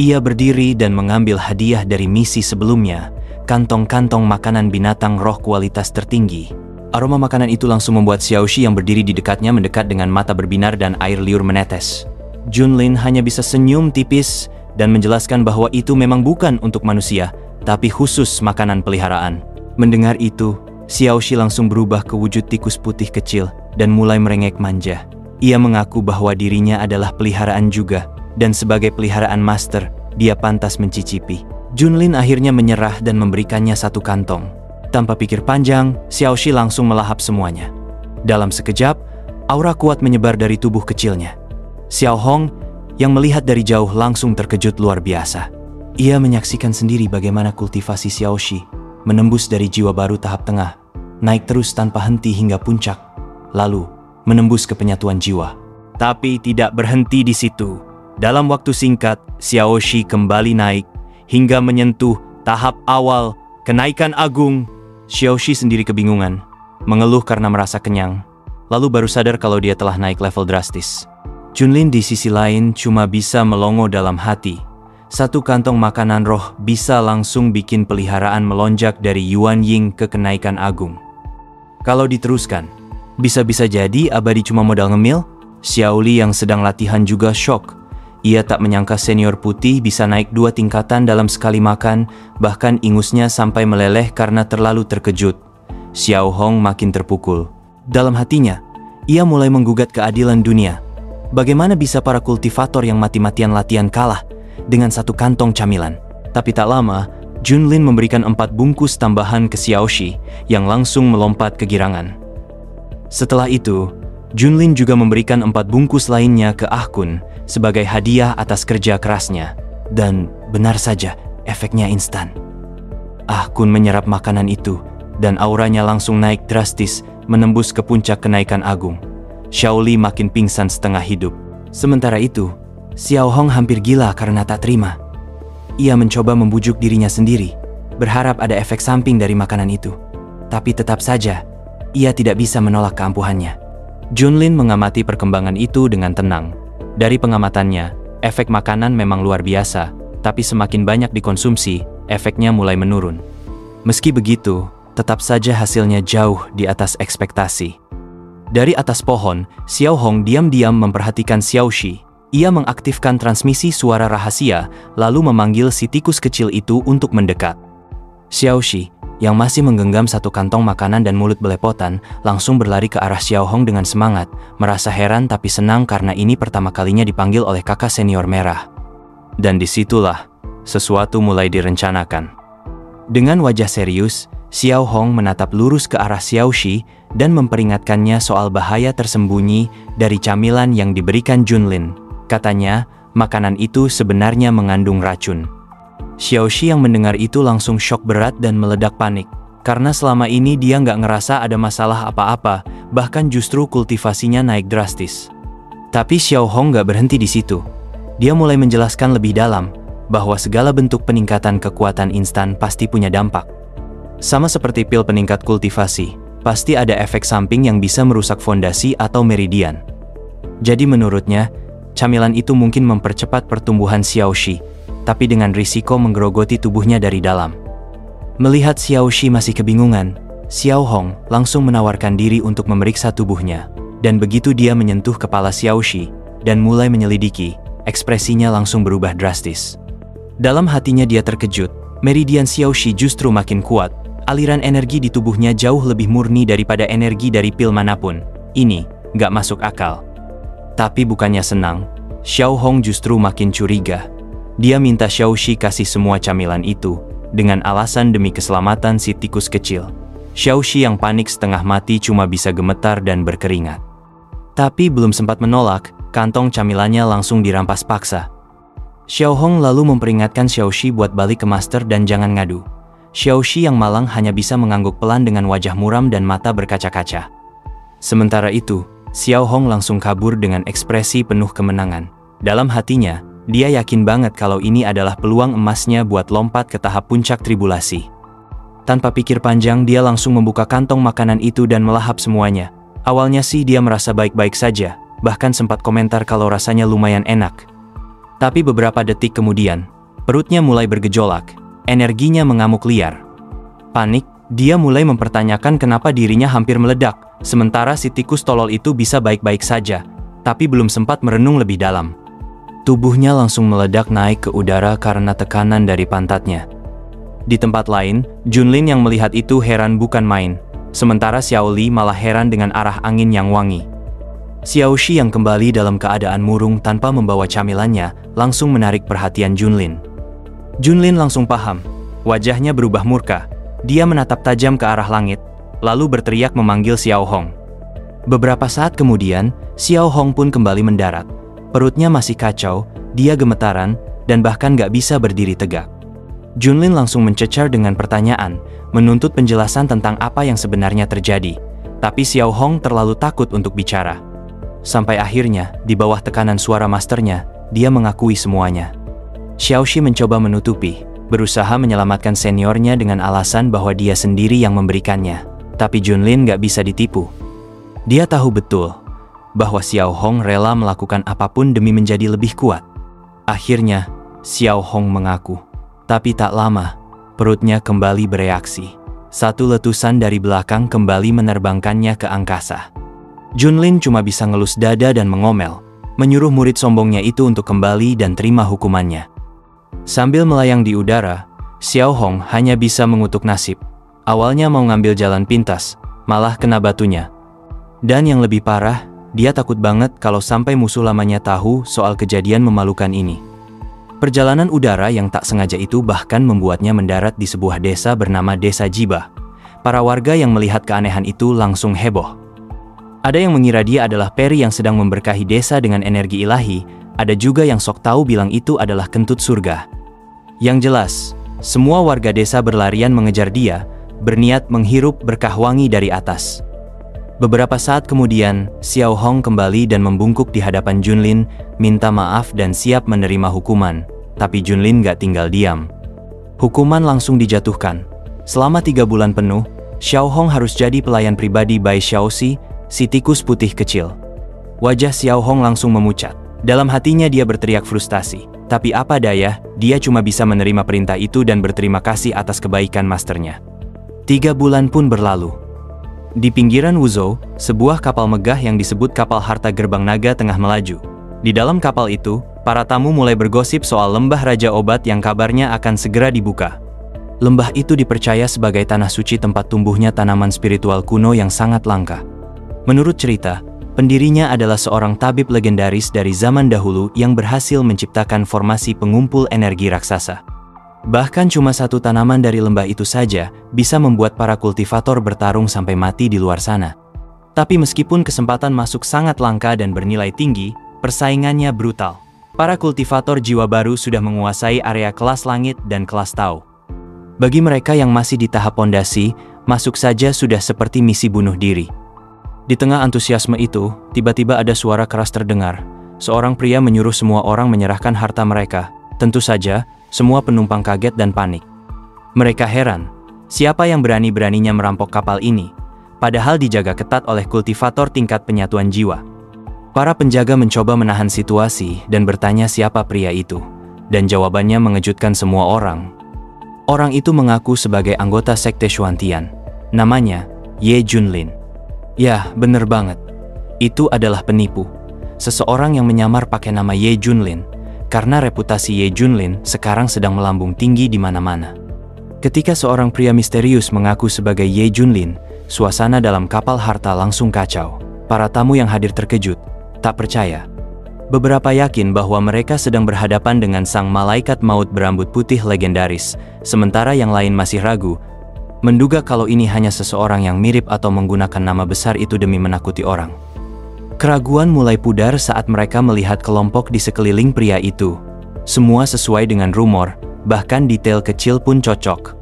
Ia berdiri dan mengambil hadiah dari misi sebelumnya, kantong-kantong makanan binatang roh kualitas tertinggi. Aroma makanan itu langsung membuat Xiao Shi yang berdiri di dekatnya mendekat dengan mata berbinar dan air liur menetes. Junlin hanya bisa senyum tipis dan menjelaskan bahwa itu memang bukan untuk manusia, tapi khusus makanan peliharaan. Mendengar itu, Xiao Shi langsung berubah ke wujud tikus putih kecil dan mulai merengek manja. Ia mengaku bahwa dirinya adalah peliharaan juga, dan sebagai peliharaan master, dia pantas mencicipi. Junlin akhirnya menyerah dan memberikannya satu kantong. Tanpa pikir panjang, Xiao Shi langsung melahap semuanya. Dalam sekejap, aura kuat menyebar dari tubuh kecilnya. Xiao Hong, yang melihat dari jauh langsung terkejut luar biasa. Ia menyaksikan sendiri bagaimana kultivasi Xiao Shi menembus dari jiwa baru tahap tengah, naik terus tanpa henti hingga puncak, lalu menembus ke penyatuan jiwa. Tapi tidak berhenti di situ. Dalam waktu singkat, Xiao Shi kembali naik hingga menyentuh tahap awal kenaikan agung. Xiao Shi sendiri kebingungan, mengeluh karena merasa kenyang, lalu baru sadar kalau dia telah naik level drastis. Junlin di sisi lain cuma bisa melongo dalam hati. Satu kantong makanan roh bisa langsung bikin peliharaan melonjak dari Yuan Ying ke kenaikan agung. Kalau diteruskan, bisa-bisa jadi abadi cuma modal ngemil. Xiao Li yang sedang latihan juga shock. Ia tak menyangka senior putih bisa naik 2 tingkatan dalam sekali makan, bahkan ingusnya sampai meleleh karena terlalu terkejut. Xiao Hong makin terpukul. Dalam hatinya, ia mulai menggugat keadilan dunia. Bagaimana bisa para kultivator yang mati-matian latihan kalah dengan satu kantong camilan? Tapi tak lama, Junlin memberikan 4 bungkus tambahan ke Xiao Shi yang langsung melompat kegirangan. Setelah itu, Junlin juga memberikan 4 bungkus lainnya ke Ah Kun sebagai hadiah atas kerja kerasnya. Dan benar saja, efeknya instan. Ah Kun menyerap makanan itu, dan auranya langsung naik drastis, menembus ke puncak kenaikan agung. Xiao Li makin pingsan setengah hidup. Sementara itu, Xiao Hong hampir gila karena tak terima. Ia mencoba membujuk dirinya sendiri, berharap ada efek samping dari makanan itu. Tapi tetap saja, ia tidak bisa menolak keampuhannya. Junlin mengamati perkembangan itu dengan tenang. Dari pengamatannya, efek makanan memang luar biasa, tapi semakin banyak dikonsumsi, efeknya mulai menurun. Meski begitu, tetap saja hasilnya jauh di atas ekspektasi. Dari atas pohon, Xiao Hong diam-diam memperhatikan Xiao Shi. Ia mengaktifkan transmisi suara rahasia, lalu memanggil si tikus kecil itu untuk mendekat. Xiao Shi, yang masih menggenggam satu kantong makanan dan mulut belepotan, langsung berlari ke arah Xiao Hong dengan semangat, merasa heran tapi senang karena ini pertama kalinya dipanggil oleh kakak senior merah. Dan disitulah, sesuatu mulai direncanakan. Dengan wajah serius, Xiao Hong menatap lurus ke arah Xiao Shi dan memperingatkannya soal bahaya tersembunyi dari camilan yang diberikan Junlin. Katanya, makanan itu sebenarnya mengandung racun. Xiao Shi yang mendengar itu langsung syok berat dan meledak panik. Karena selama ini dia nggak ngerasa ada masalah apa-apa, bahkan justru kultivasinya naik drastis. Tapi Xiao Hong nggak berhenti di situ. Dia mulai menjelaskan lebih dalam, bahwa segala bentuk peningkatan kekuatan instan pasti punya dampak. Sama seperti pil peningkat kultivasi, pasti ada efek samping yang bisa merusak fondasi atau meridian. Jadi menurutnya, camilan itu mungkin mempercepat pertumbuhan Xiao Shi, tapi dengan risiko menggerogoti tubuhnya dari dalam. Melihat Xiao Shi masih kebingungan, Xiao Hong langsung menawarkan diri untuk memeriksa tubuhnya. Dan begitu dia menyentuh kepala Xiao Shi dan mulai menyelidiki, ekspresinya langsung berubah drastis. Dalam hatinya dia terkejut, meridian Xiao Shi justru makin kuat, aliran energi di tubuhnya jauh lebih murni daripada energi dari pil manapun. Ini nggak masuk akal. Tapi bukannya senang, Xiao Hong justru makin curiga. Dia minta Xiao Shi kasih semua camilan itu, dengan alasan demi keselamatan si tikus kecil. Xiao Shi yang panik setengah mati cuma bisa gemetar dan berkeringat. Tapi belum sempat menolak, kantong camilannya langsung dirampas paksa. Xiao Hong lalu memperingatkan Xiao Shi buat balik ke master dan jangan ngadu. Xiao Shi yang malang hanya bisa mengangguk pelan dengan wajah muram dan mata berkaca-kaca. Sementara itu, Xiao Hong langsung kabur dengan ekspresi penuh kemenangan. Dalam hatinya, dia yakin banget kalau ini adalah peluang emasnya buat lompat ke tahap puncak tribulasi. Tanpa pikir panjang, dia langsung membuka kantong makanan itu dan melahap semuanya. Awalnya sih dia merasa baik-baik saja, bahkan sempat komentar kalau rasanya lumayan enak. Tapi beberapa detik kemudian, perutnya mulai bergejolak, energinya mengamuk liar. Panik, dia mulai mempertanyakan kenapa dirinya hampir meledak, sementara si tikus tolol itu bisa baik-baik saja, tapi belum sempat merenung lebih dalam. Tubuhnya langsung meledak naik ke udara karena tekanan dari pantatnya. Di tempat lain, Junlin yang melihat itu heran bukan main, sementara Xiao Li malah heran dengan arah angin yang wangi. Xiao Shi yang kembali dalam keadaan murung tanpa membawa camilannya, langsung menarik perhatian Junlin. Junlin langsung paham, wajahnya berubah murka. Dia menatap tajam ke arah langit, lalu berteriak memanggil Xiao Hong. Beberapa saat kemudian, Xiao Hong pun kembali mendarat. Perutnya masih kacau, dia gemetaran, dan bahkan gak bisa berdiri tegak. Junlin langsung mencecar dengan pertanyaan, menuntut penjelasan tentang apa yang sebenarnya terjadi. Tapi Xiao Hong terlalu takut untuk bicara. Sampai akhirnya, di bawah tekanan suara masternya, dia mengakui semuanya. Xiao Shi mencoba menutupi, berusaha menyelamatkan seniornya dengan alasan bahwa dia sendiri yang memberikannya. Tapi Junlin gak bisa ditipu. Dia tahu betul bahwa Xiao Hong rela melakukan apapun demi menjadi lebih kuat. Akhirnya, Xiao Hong mengaku. Tapi tak lama, perutnya kembali bereaksi. Satu letusan dari belakang kembali menerbangkannya ke angkasa. Junlin cuma bisa ngelus dada dan mengomel, menyuruh murid sombongnya itu untuk kembali dan terima hukumannya. Sambil melayang di udara, Xiao Hong hanya bisa mengutuk nasib. Awalnya mau ngambil jalan pintas, malah kena batunya. Dan yang lebih parah, dia takut banget kalau sampai musuh lamanya tahu soal kejadian memalukan ini. Perjalanan udara yang tak sengaja itu bahkan membuatnya mendarat di sebuah desa bernama Desa Jibah. Para warga yang melihat keanehan itu langsung heboh. Ada yang mengira dia adalah peri yang sedang memberkahi desa dengan energi ilahi, ada juga yang sok tahu bilang itu adalah kentut surga. Yang jelas, semua warga desa berlarian mengejar dia, berniat menghirup berkah wangi dari atas. Beberapa saat kemudian, Xiao Hong kembali dan membungkuk di hadapan Junlin, minta maaf dan siap menerima hukuman. Tapi Junlin gak tinggal diam. Hukuman langsung dijatuhkan. Selama 3 bulan penuh, Xiao Hong harus jadi pelayan pribadi Bai Xiaoxi, si tikus putih kecil. Wajah Xiao Hong langsung memucat. Dalam hatinya dia berteriak frustasi. Tapi apa daya, dia cuma bisa menerima perintah itu dan berterima kasih atas kebaikan masternya. 3 bulan pun berlalu. Di pinggiran Wuzhou, sebuah kapal megah yang disebut kapal harta gerbang naga tengah melaju. Di dalam kapal itu, para tamu mulai bergosip soal lembah Raja Obat yang kabarnya akan segera dibuka. Lembah itu dipercaya sebagai tanah suci tempat tumbuhnya tanaman spiritual kuno yang sangat langka. Menurut cerita, pendirinya adalah seorang tabib legendaris dari zaman dahulu yang berhasil menciptakan formasi pengumpul energi raksasa. Bahkan cuma satu tanaman dari lembah itu saja bisa membuat para kultivator bertarung sampai mati di luar sana. Tapi meskipun kesempatan masuk sangat langka dan bernilai tinggi, persaingannya brutal. Para kultivator jiwa baru sudah menguasai area kelas langit dan kelas Tao. Bagi mereka yang masih di tahap pondasi, masuk saja sudah seperti misi bunuh diri. Di tengah antusiasme itu, tiba-tiba ada suara keras terdengar. Seorang pria menyuruh semua orang menyerahkan harta mereka. Tentu saja, semua penumpang kaget dan panik. Mereka heran, siapa yang berani-beraninya merampok kapal ini? Padahal dijaga ketat oleh kultivator tingkat penyatuan jiwa. Para penjaga mencoba menahan situasi dan bertanya siapa pria itu. Dan jawabannya mengejutkan semua orang. Orang itu mengaku sebagai anggota sekte Xuantian. Namanya Ye Junlin. Ya, bener banget. Itu adalah penipu. Seseorang yang menyamar pakai nama Ye Junlin. Karena reputasi Ye Junlin sekarang sedang melambung tinggi di mana-mana. Ketika seorang pria misterius mengaku sebagai Ye Junlin, suasana dalam kapal harta langsung kacau. Para tamu yang hadir terkejut, tak percaya. Beberapa yakin bahwa mereka sedang berhadapan dengan sang malaikat maut berambut putih legendaris, sementara yang lain masih ragu, menduga kalau ini hanya seseorang yang mirip atau menggunakan nama besar itu demi menakuti orang. Keraguan mulai pudar saat mereka melihat kelompok di sekeliling pria itu. Semua sesuai dengan rumor, bahkan detail kecil pun cocok.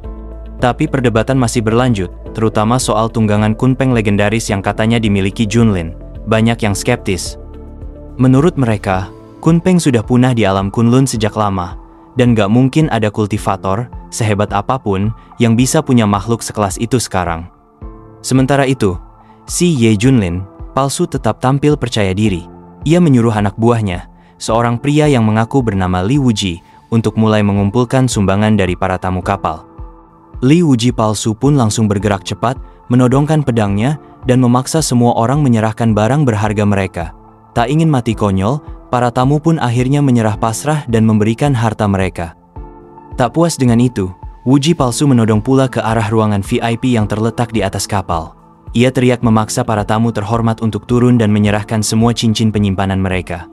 Tapi perdebatan masih berlanjut, terutama soal tunggangan kunpeng legendaris yang katanya dimiliki Junlin. Banyak yang skeptis. Menurut mereka, kunpeng sudah punah di alam Kunlun sejak lama, dan gak mungkin ada kultivator, sehebat apapun, yang bisa punya makhluk sekelas itu sekarang. Sementara itu, si Ye Junlin palsu tetap tampil percaya diri. Ia menyuruh anak buahnya, seorang pria yang mengaku bernama Li Wuji, untuk mulai mengumpulkan sumbangan dari para tamu kapal. Li Wuji palsu pun langsung bergerak cepat, menodongkan pedangnya, dan memaksa semua orang menyerahkan barang berharga mereka. Tak ingin mati konyol, para tamu pun akhirnya menyerah pasrah dan memberikan harta mereka. Tak puas dengan itu, Wuji palsu menodong pula ke arah ruangan VIP yang terletak di atas kapal. Ia teriak memaksa para tamu terhormat untuk turun dan menyerahkan semua cincin penyimpanan mereka.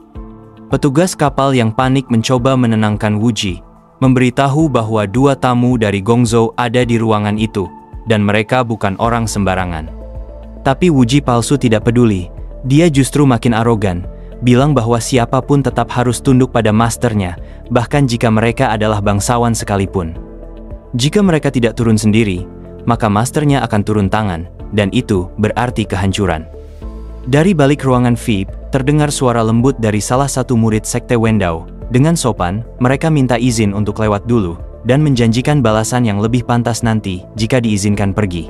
Petugas kapal yang panik mencoba menenangkan Wuji, memberitahu bahwa 2 tamu dari Gongzhou ada di ruangan itu, dan mereka bukan orang sembarangan. Tapi Wuji palsu tidak peduli, dia justru makin arogan, bilang bahwa siapapun tetap harus tunduk pada masternya, bahkan jika mereka adalah bangsawan sekalipun. Jika mereka tidak turun sendiri, maka masternya akan turun tangan, dan itu berarti kehancuran. Dari balik ruangan VIP, terdengar suara lembut dari salah satu murid sekte Wendao. Dengan sopan, mereka minta izin untuk lewat dulu, dan menjanjikan balasan yang lebih pantas nanti jika diizinkan pergi.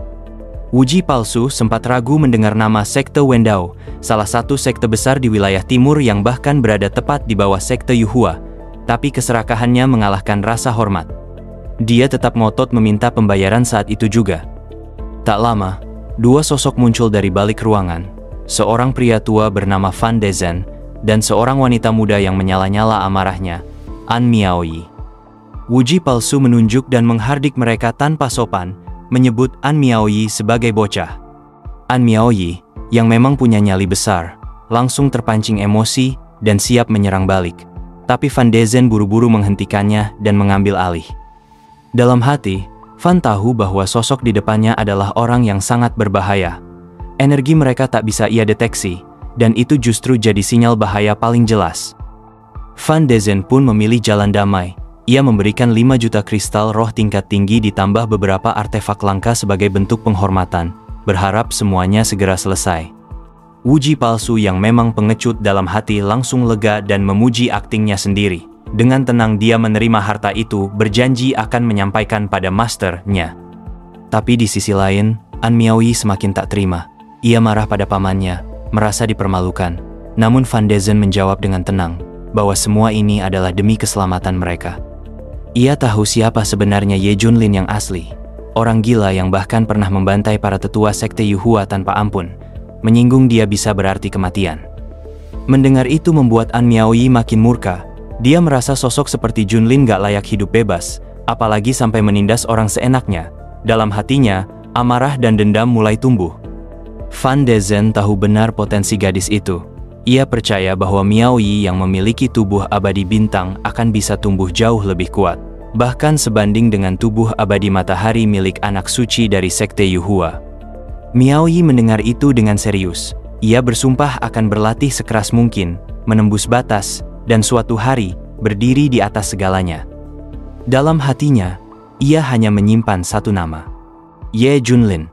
Wuji palsu sempat ragu mendengar nama sekte Wendao, salah satu sekte besar di wilayah timur yang bahkan berada tepat di bawah sekte Yuhua, tapi keserakahannya mengalahkan rasa hormat. Dia tetap ngotot meminta pembayaran saat itu juga. Tak lama, 2 sosok muncul dari balik ruangan, seorang pria tua bernama Fan Dezhen, dan seorang wanita muda yang menyala-nyala amarahnya, An Miaoyi. Wuji palsu menunjuk dan menghardik mereka tanpa sopan, menyebut An Miaoyi sebagai bocah. An Miaoyi, yang memang punya nyali besar, langsung terpancing emosi dan siap menyerang balik. Tapi Fan Dezhen buru-buru menghentikannya dan mengambil alih. Dalam hati, Fan tahu bahwa sosok di depannya adalah orang yang sangat berbahaya. Energi mereka tak bisa ia deteksi, dan itu justru jadi sinyal bahaya paling jelas. Fan Dezhen pun memilih jalan damai. Ia memberikan 5 juta kristal roh tingkat tinggi ditambah beberapa artefak langka sebagai bentuk penghormatan, berharap semuanya segera selesai. Wuji palsu yang memang pengecut dalam hati langsung lega dan memuji aktingnya sendiri. Dengan tenang dia menerima harta itu, berjanji akan menyampaikan pada masternya. Tapi di sisi lain, An Miaoyi semakin tak terima. Ia marah pada pamannya, merasa dipermalukan. Namun Fan Dezhen menjawab dengan tenang, bahwa semua ini adalah demi keselamatan mereka. Ia tahu siapa sebenarnya Ye Junlin yang asli, orang gila yang bahkan pernah membantai para tetua sekte Yuhua tanpa ampun. Menyinggung dia bisa berarti kematian. Mendengar itu membuat An Miaoyi makin murka. Dia merasa sosok seperti Junlin gak layak hidup bebas, apalagi sampai menindas orang seenaknya. Dalam hatinya, amarah dan dendam mulai tumbuh. Fan Dezhen tahu benar potensi gadis itu. Ia percaya bahwa Miaoyi yang memiliki tubuh abadi bintang akan bisa tumbuh jauh lebih kuat, bahkan sebanding dengan tubuh abadi matahari milik anak suci dari sekte Yuhua. Miaoyi mendengar itu dengan serius. Ia bersumpah akan berlatih sekeras mungkin, menembus batas, dan suatu hari berdiri di atas segalanya. Dalam hatinya, ia hanya menyimpan satu nama, Ye Junlin.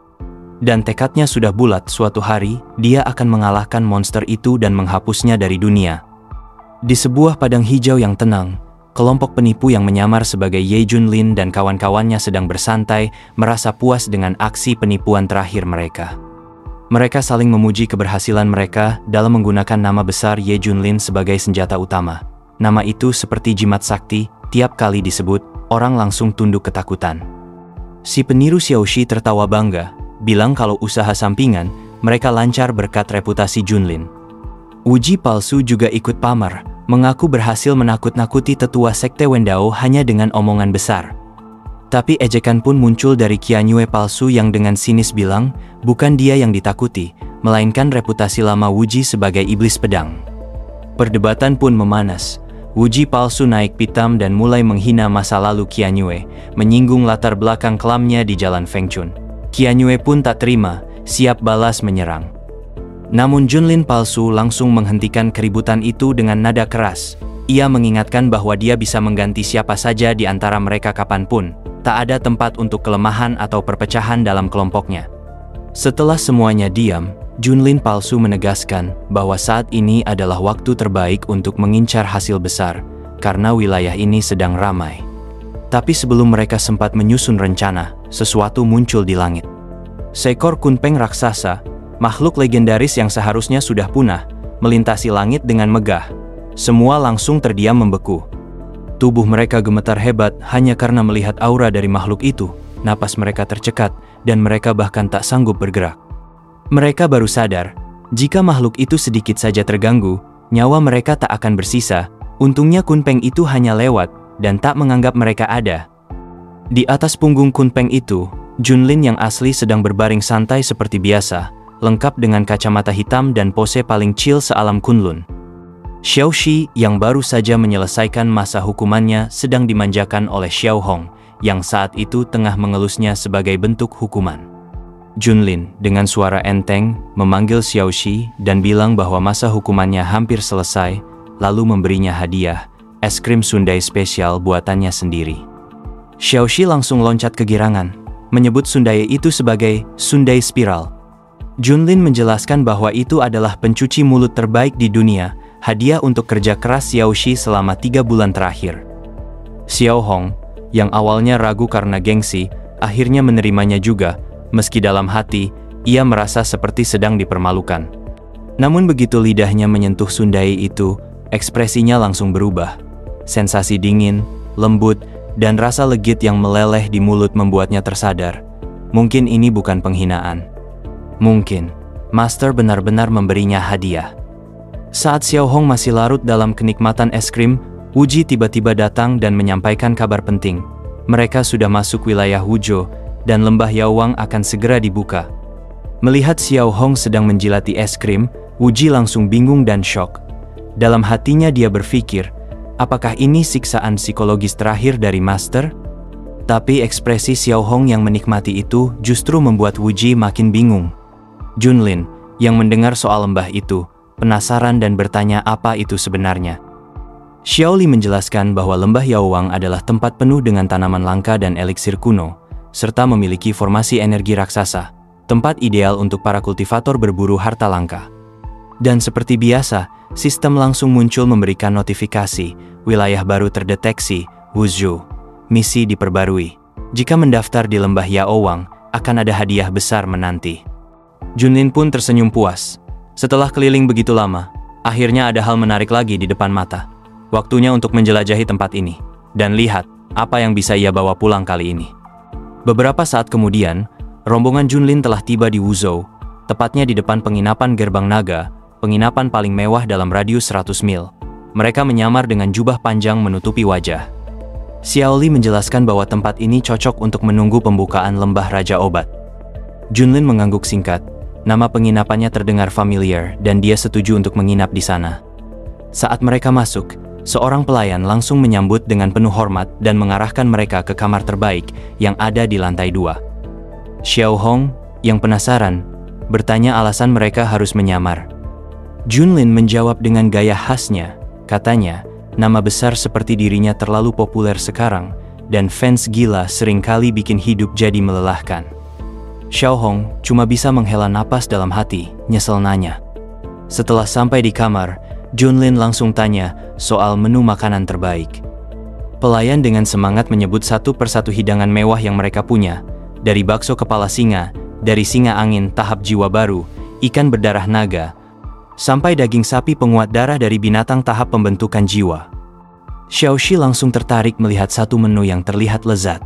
Dan tekadnya sudah bulat, suatu hari dia akan mengalahkan monster itu dan menghapusnya dari dunia. Di sebuah padang hijau yang tenang, kelompok penipu yang menyamar sebagai Ye Junlin dan kawan-kawannya sedang bersantai, merasa puas dengan aksi penipuan terakhir mereka. Mereka saling memuji keberhasilan mereka dalam menggunakan nama besar Ye Junlin sebagai senjata utama. Nama itu seperti jimat sakti, tiap kali disebut, orang langsung tunduk ketakutan. Si peniru Xiaoxi tertawa bangga, bilang kalau usaha sampingan mereka lancar berkat reputasi Junlin. Wuji palsu juga ikut pamer, mengaku berhasil menakut-nakuti tetua sekte Wendao hanya dengan omongan besar. Tapi ejekan pun muncul dari Qianyue palsu yang dengan sinis bilang, bukan dia yang ditakuti, melainkan reputasi lama Wuji sebagai iblis pedang. Perdebatan pun memanas. Wuji palsu naik pitam dan mulai menghina masa lalu Qianyue, menyinggung latar belakang kelamnya di jalan Fengchun. Qianyue pun tak terima, siap balas menyerang. Namun Junlin palsu langsung menghentikan keributan itu dengan nada keras. Ia mengingatkan bahwa dia bisa mengganti siapa saja di antara mereka kapanpun. Tak ada tempat untuk kelemahan atau perpecahan dalam kelompoknya. Setelah semuanya diam, Junlin palsu menegaskan bahwa saat ini adalah waktu terbaik untuk mengincar hasil besar, karena wilayah ini sedang ramai. Tapi sebelum mereka sempat menyusun rencana, sesuatu muncul di langit. Seekor kunpeng raksasa, makhluk legendaris yang seharusnya sudah punah, melintasi langit dengan megah. Semua langsung terdiam membeku. Tubuh mereka gemetar hebat hanya karena melihat aura dari makhluk itu. Napas mereka tercekat, dan mereka bahkan tak sanggup bergerak. Mereka baru sadar, jika makhluk itu sedikit saja terganggu, nyawa mereka tak akan bersisa. Untungnya kunpeng itu hanya lewat, dan tak menganggap mereka ada. Di atas punggung kunpeng itu, Junlin yang asli sedang berbaring santai seperti biasa, lengkap dengan kacamata hitam dan pose paling chill sealam Kunlun. Xiaoxi yang baru saja menyelesaikan masa hukumannya sedang dimanjakan oleh Xiao Hong, yang saat itu tengah mengelusnya sebagai bentuk hukuman. Junlin dengan suara enteng memanggil Xiaoxi dan bilang bahwa masa hukumannya hampir selesai, lalu memberinya hadiah, es krim sundae spesial buatannya sendiri. Xiaoxi langsung loncat kegirangan, menyebut sundae itu sebagai sundae spiral. Junlin menjelaskan bahwa itu adalah pencuci mulut terbaik di dunia, hadiah untuk kerja keras Xiaoxi selama 3 bulan terakhir. Xiao Hong, yang awalnya ragu karena gengsi, akhirnya menerimanya juga, meski dalam hati, ia merasa seperti sedang dipermalukan. Namun begitu lidahnya menyentuh sundae itu, ekspresinya langsung berubah. Sensasi dingin, lembut, dan rasa legit yang meleleh di mulut membuatnya tersadar. Mungkin ini bukan penghinaan. Mungkin, Master benar-benar memberinya hadiah. Saat Xiao Hong masih larut dalam kenikmatan es krim, Wuji tiba-tiba datang dan menyampaikan kabar penting. Mereka sudah masuk wilayah Wuzhou, dan lembah Yaowang akan segera dibuka. Melihat Xiao Hong sedang menjilati es krim, Wuji langsung bingung dan syok. Dalam hatinya dia berpikir, apakah ini siksaan psikologis terakhir dari Master? Tapi ekspresi Xiao Hong yang menikmati itu justru membuat Wuji makin bingung. Junlin, yang mendengar soal lembah itu, penasaran dan bertanya apa itu sebenarnya. Xiaoli menjelaskan bahwa lembah Yaowang adalah tempat penuh dengan tanaman langka dan eliksir kuno, serta memiliki formasi energi raksasa, tempat ideal untuk para kultivator berburu harta langka. Dan seperti biasa, sistem langsung muncul memberikan notifikasi, wilayah baru terdeteksi, Wuzhou, misi diperbarui. Jika mendaftar di lembah Yaowang, akan ada hadiah besar menanti. Junlin pun tersenyum puas. Setelah keliling begitu lama, akhirnya ada hal menarik lagi di depan mata. Waktunya untuk menjelajahi tempat ini. Dan lihat, apa yang bisa ia bawa pulang kali ini. Beberapa saat kemudian, rombongan Junlin telah tiba di Wuzhou, tepatnya di depan penginapan Gerbang Naga, penginapan paling mewah dalam radius 100 mil. Mereka menyamar dengan jubah panjang menutupi wajah. Xiao Li menjelaskan bahwa tempat ini cocok untuk menunggu pembukaan lembah Raja Obat. Junlin mengangguk singkat. Nama penginapannya terdengar familiar dan dia setuju untuk menginap di sana. Saat mereka masuk, seorang pelayan langsung menyambut dengan penuh hormat dan mengarahkan mereka ke kamar terbaik yang ada di lantai 2. Xiao Hong, yang penasaran, bertanya alasan mereka harus menyamar. Junlin menjawab dengan gaya khasnya. Katanya, nama besar seperti dirinya terlalu populer sekarang, dan fans gila seringkali bikin hidup jadi melelahkan. Xiao Hong cuma bisa menghela napas dalam hati, nyesel nanya. Setelah sampai di kamar, Junlin langsung tanya soal menu makanan terbaik. Pelayan dengan semangat menyebut satu persatu hidangan mewah yang mereka punya, dari bakso kepala singa, dari singa angin tahap jiwa baru, ikan berdarah naga, sampai daging sapi penguat darah dari binatang tahap pembentukan jiwa. Xiaoxi langsung tertarik melihat satu menu yang terlihat lezat,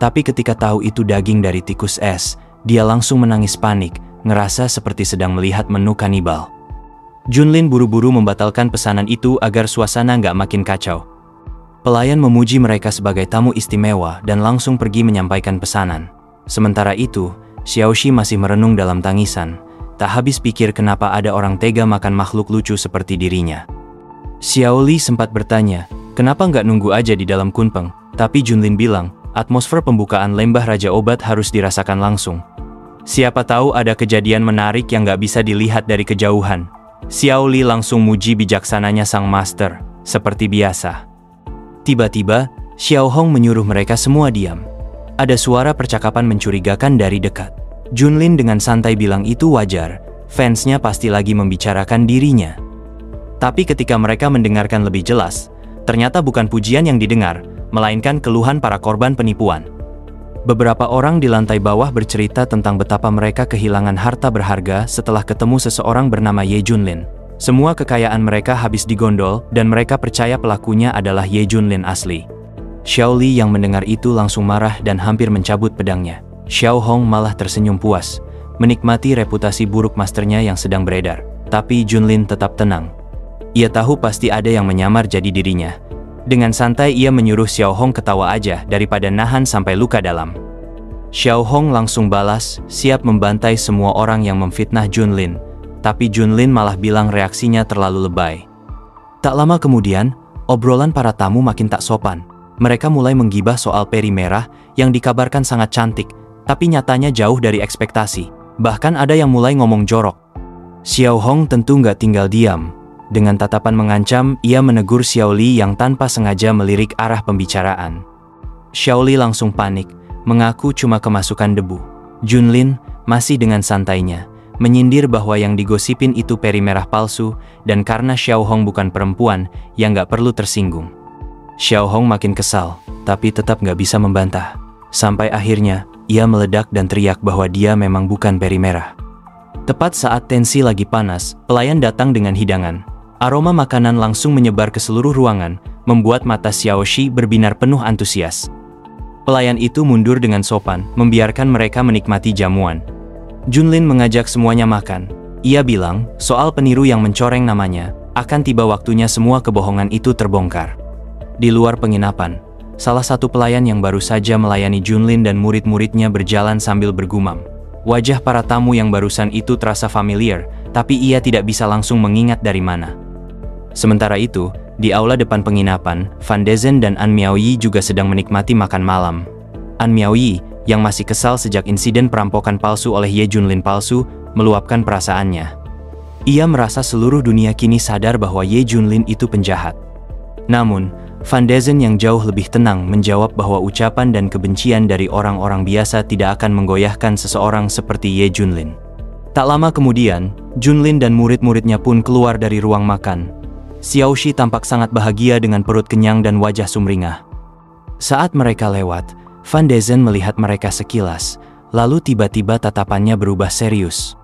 tapi ketika tahu itu daging dari tikus es, dia langsung menangis panik, ngerasa seperti sedang melihat menu kanibal. Junlin buru-buru membatalkan pesanan itu agar suasana nggak makin kacau. Pelayan memuji mereka sebagai tamu istimewa dan langsung pergi menyampaikan pesanan. Sementara itu, Xiaoxi masih merenung dalam tangisan, tak habis pikir kenapa ada orang tega makan makhluk lucu seperti dirinya. Xiao Li sempat bertanya, kenapa nggak nunggu aja di dalam kunpeng, tapi Junlin bilang, atmosfer pembukaan lembah Raja Obat harus dirasakan langsung. Siapa tahu ada kejadian menarik yang nggak bisa dilihat dari kejauhan. Xiao Li langsung muji bijaksananya sang master, seperti biasa. Tiba-tiba, Xiao Hong menyuruh mereka semua diam. Ada suara percakapan mencurigakan dari dekat. Junlin dengan santai bilang itu wajar, fansnya pasti lagi membicarakan dirinya. Tapi ketika mereka mendengarkan lebih jelas, ternyata bukan pujian yang didengar, melainkan keluhan para korban penipuan. Beberapa orang di lantai bawah bercerita tentang betapa mereka kehilangan harta berharga setelah ketemu seseorang bernama Ye Junlin. Semua kekayaan mereka habis digondol dan mereka percaya pelakunya adalah Ye Junlin asli. Xiao Li yang mendengar itu langsung marah dan hampir mencabut pedangnya. Xiao Hong malah tersenyum puas, menikmati reputasi buruk masternya yang sedang beredar. Tapi Junlin tetap tenang. Ia tahu pasti ada yang menyamar jadi dirinya. Dengan santai ia menyuruh Xiao Hong ketawa aja daripada nahan sampai luka dalam. Xiao Hong langsung balas, siap membantai semua orang yang memfitnah Junlin. Tapi Junlin malah bilang reaksinya terlalu lebay. Tak lama kemudian, obrolan para tamu makin tak sopan. Mereka mulai menggibah soal peri merah yang dikabarkan sangat cantik, tapi nyatanya jauh dari ekspektasi. Bahkan ada yang mulai ngomong jorok. Xiao Hong tentu nggak tinggal diam. Dengan tatapan mengancam, ia menegur Xiao Li yang tanpa sengaja melirik arah pembicaraan. Xiao Li langsung panik, mengaku cuma kemasukan debu. Junlin masih dengan santainya, menyindir bahwa yang digosipin itu peri merah palsu, dan karena Xiao Hong bukan perempuan, yang nggak perlu tersinggung. Xiao Hong makin kesal, tapi tetap nggak bisa membantah. Sampai akhirnya, ia meledak dan teriak bahwa dia memang bukan peri merah. Tepat saat tensi lagi panas, pelayan datang dengan hidangan. Aroma makanan langsung menyebar ke seluruh ruangan, membuat mata Xiaoxi berbinar penuh antusias. Pelayan itu mundur dengan sopan, membiarkan mereka menikmati jamuan. Junlin mengajak semuanya makan. Ia bilang, soal peniru yang mencoreng namanya, akan tiba waktunya semua kebohongan itu terbongkar. Di luar penginapan, salah satu pelayan yang baru saja melayani Junlin dan murid-muridnya berjalan sambil bergumam. Wajah para tamu yang barusan itu terasa familiar, tapi ia tidak bisa langsung mengingat dari mana. Sementara itu, di aula depan penginapan, Van Dezen dan An Miaoyi juga sedang menikmati makan malam. An Miaoyi, yang masih kesal sejak insiden perampokan palsu oleh Ye Junlin palsu, meluapkan perasaannya. Ia merasa seluruh dunia kini sadar bahwa Ye Junlin itu penjahat. Namun, Van Dezen yang jauh lebih tenang menjawab bahwa ucapan dan kebencian dari orang-orang biasa tidak akan menggoyahkan seseorang seperti Ye Junlin. Tak lama kemudian, Junlin dan murid-muridnya pun keluar dari ruang makan. Xiaoxi tampak sangat bahagia dengan perut kenyang dan wajah sumringah. Saat mereka lewat, Van Dezen melihat mereka sekilas, lalu tiba-tiba tatapannya berubah serius.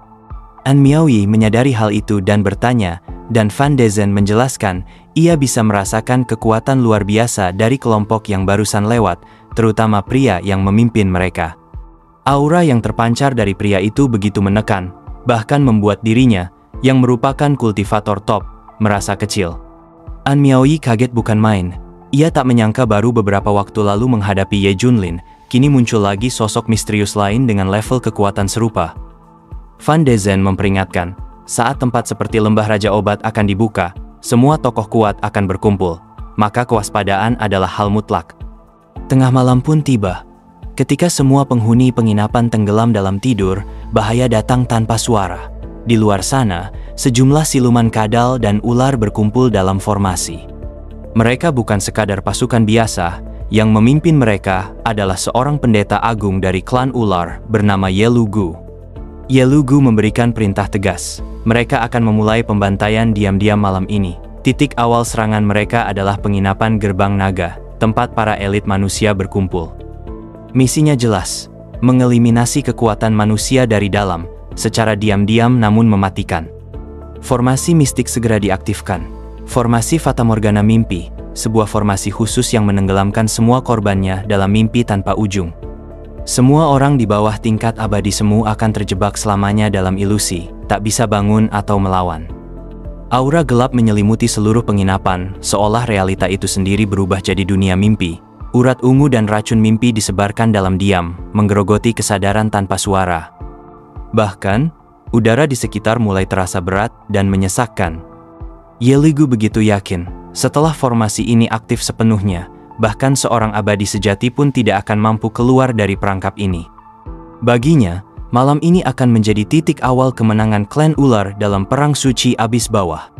An Miaoyi menyadari hal itu dan bertanya, Dan Van de Zen menjelaskan, ia bisa merasakan kekuatan luar biasa dari kelompok yang barusan lewat, terutama pria yang memimpin mereka. Aura yang terpancar dari pria itu begitu menekan, bahkan membuat dirinya, yang merupakan kultivator top, merasa kecil. An Miaoyi kaget bukan main. Ia tak menyangka baru beberapa waktu lalu menghadapi Ye Junlin, kini muncul lagi sosok misterius lain dengan level kekuatan serupa. Van de Zen memperingatkan, saat tempat seperti Lembah Raja Obat akan dibuka, semua tokoh kuat akan berkumpul, maka kewaspadaan adalah hal mutlak. Tengah malam pun tiba. Ketika semua penghuni penginapan tenggelam dalam tidur, bahaya datang tanpa suara. Di luar sana, sejumlah siluman kadal dan ular berkumpul dalam formasi. Mereka bukan sekadar pasukan biasa, yang memimpin mereka adalah seorang pendeta agung dari klan ular bernama Ye Lugu. Ye Lugu memberikan perintah tegas. Mereka akan memulai pembantaian diam-diam malam ini. Titik awal serangan mereka adalah penginapan Gerbang Naga, tempat para elit manusia berkumpul. Misinya jelas, mengeliminasi kekuatan manusia dari dalam, secara diam-diam namun mematikan. Formasi mistik segera diaktifkan. Formasi Fata Morgana Mimpi, sebuah formasi khusus yang menenggelamkan semua korbannya dalam mimpi tanpa ujung. Semua orang di bawah tingkat abadi semu akan terjebak selamanya dalam ilusi, tak bisa bangun atau melawan. Aura gelap menyelimuti seluruh penginapan, seolah realita itu sendiri berubah jadi dunia mimpi. Urat ungu dan racun mimpi disebarkan dalam diam, menggerogoti kesadaran tanpa suara. Bahkan, udara di sekitar mulai terasa berat dan menyesakkan. Ye Lugu begitu yakin, setelah formasi ini aktif sepenuhnya, bahkan seorang abadi sejati pun tidak akan mampu keluar dari perangkap ini. Baginya, malam ini akan menjadi titik awal kemenangan klan ular dalam perang suci abis bawah.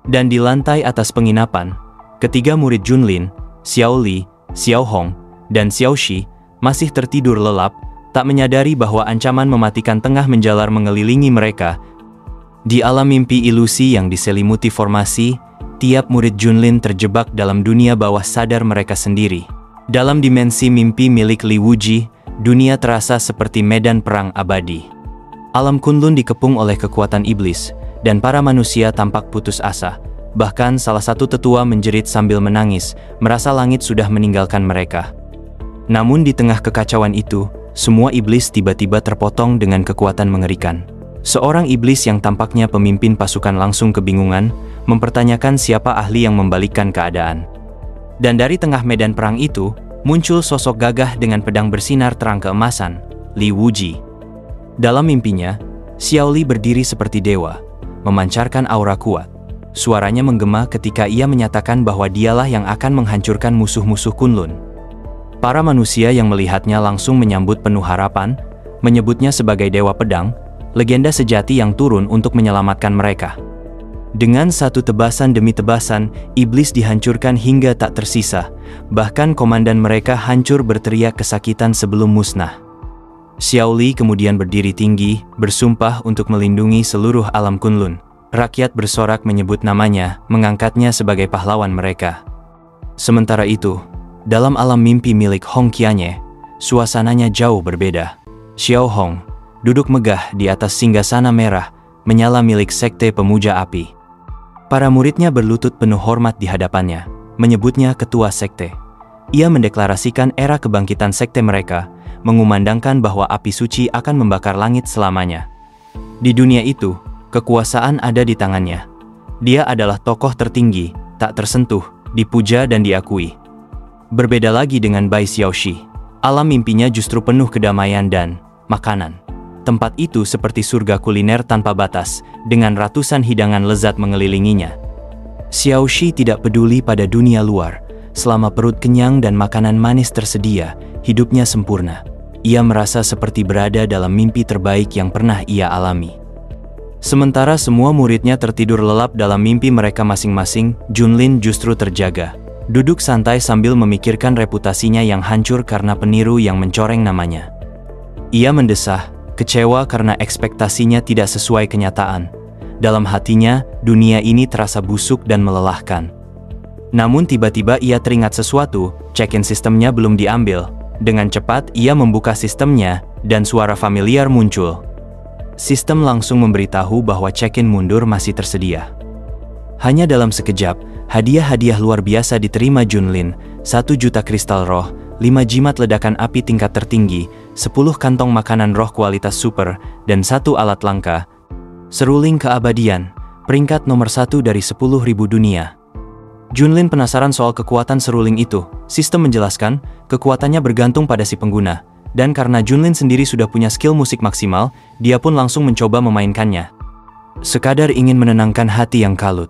Dan di lantai atas penginapan, ketiga murid Junlin, Xiao Li, Xiao Hong, dan Xiao Shi masih tertidur lelap, tak menyadari bahwa ancaman mematikan tengah menjalar mengelilingi mereka. Di alam mimpi ilusi yang diselimuti formasi, tiap murid Junlin terjebak dalam dunia bawah sadar mereka sendiri. Dalam dimensi mimpi milik Li Wuji, dunia terasa seperti medan perang abadi. Alam Kunlun dikepung oleh kekuatan iblis, dan para manusia tampak putus asa. Bahkan salah satu tetua menjerit sambil menangis, merasa langit sudah meninggalkan mereka. Namun di tengah kekacauan itu, semua iblis tiba-tiba terpotong dengan kekuatan mengerikan. Seorang iblis yang tampaknya pemimpin pasukan langsung kebingungan, mempertanyakan siapa ahli yang membalikkan keadaan. Dan dari tengah medan perang itu, muncul sosok gagah dengan pedang bersinar terang keemasan, Li Wuji. Dalam mimpinya, Xiao Li berdiri seperti dewa, memancarkan aura kuat. Suaranya menggema ketika ia menyatakan bahwa dialah yang akan menghancurkan musuh-musuh Kunlun. Para manusia yang melihatnya langsung menyambut penuh harapan, menyebutnya sebagai Dewa Pedang, legenda sejati yang turun untuk menyelamatkan mereka. Dengan satu tebasan demi tebasan, iblis dihancurkan hingga tak tersisa, bahkan komandan mereka hancur berteriak kesakitan sebelum musnah. Xiao Li kemudian berdiri tinggi, bersumpah untuk melindungi seluruh alam Kunlun. Rakyat bersorak menyebut namanya, mengangkatnya sebagai pahlawan mereka. Sementara itu, dalam alam mimpi milik Hong Qianye, suasananya jauh berbeda. Xiao Hong duduk megah di atas singgasana merah, menyala milik sekte pemuja api. Para muridnya berlutut penuh hormat di hadapannya, menyebutnya ketua sekte. Ia mendeklarasikan era kebangkitan sekte mereka, mengumandangkan bahwa api suci akan membakar langit selamanya. Di dunia itu, kekuasaan ada di tangannya. Dia adalah tokoh tertinggi, tak tersentuh, dipuja dan diakui. Berbeda lagi dengan Bai Xiaoxi, alam mimpinya justru penuh kedamaian dan makanan. Tempat itu seperti surga kuliner tanpa batas, dengan ratusan hidangan lezat mengelilinginya. Xiaoxi tidak peduli pada dunia luar, selama perut kenyang dan makanan manis tersedia, hidupnya sempurna. Ia merasa seperti berada dalam mimpi terbaik yang pernah ia alami. Sementara semua muridnya tertidur lelap dalam mimpi mereka masing-masing, Junlin justru terjaga. Duduk santai sambil memikirkan reputasinya yang hancur karena peniru yang mencoreng namanya. Ia mendesah, kecewa karena ekspektasinya tidak sesuai kenyataan. Dalam hatinya, dunia ini terasa busuk dan melelahkan. Namun tiba-tiba ia teringat sesuatu, check-in sistemnya belum diambil. Dengan cepat ia membuka sistemnya, dan suara familiar muncul. Sistem langsung memberitahu bahwa check-in mundur masih tersedia. Hanya dalam sekejap, hadiah-hadiah luar biasa diterima Junlin, 1 juta kristal roh, 5 jimat ledakan api tingkat tertinggi, 10 kantong makanan roh kualitas super, dan 1 alat langka. Seruling keabadian, peringkat nomor 1 dari 10.000 dunia. Junlin penasaran soal kekuatan seruling itu. Sistem menjelaskan, kekuatannya bergantung pada si pengguna. Dan karena Junlin sendiri sudah punya skill musik maksimal, dia pun langsung mencoba memainkannya. Sekadar ingin menenangkan hati yang kalut.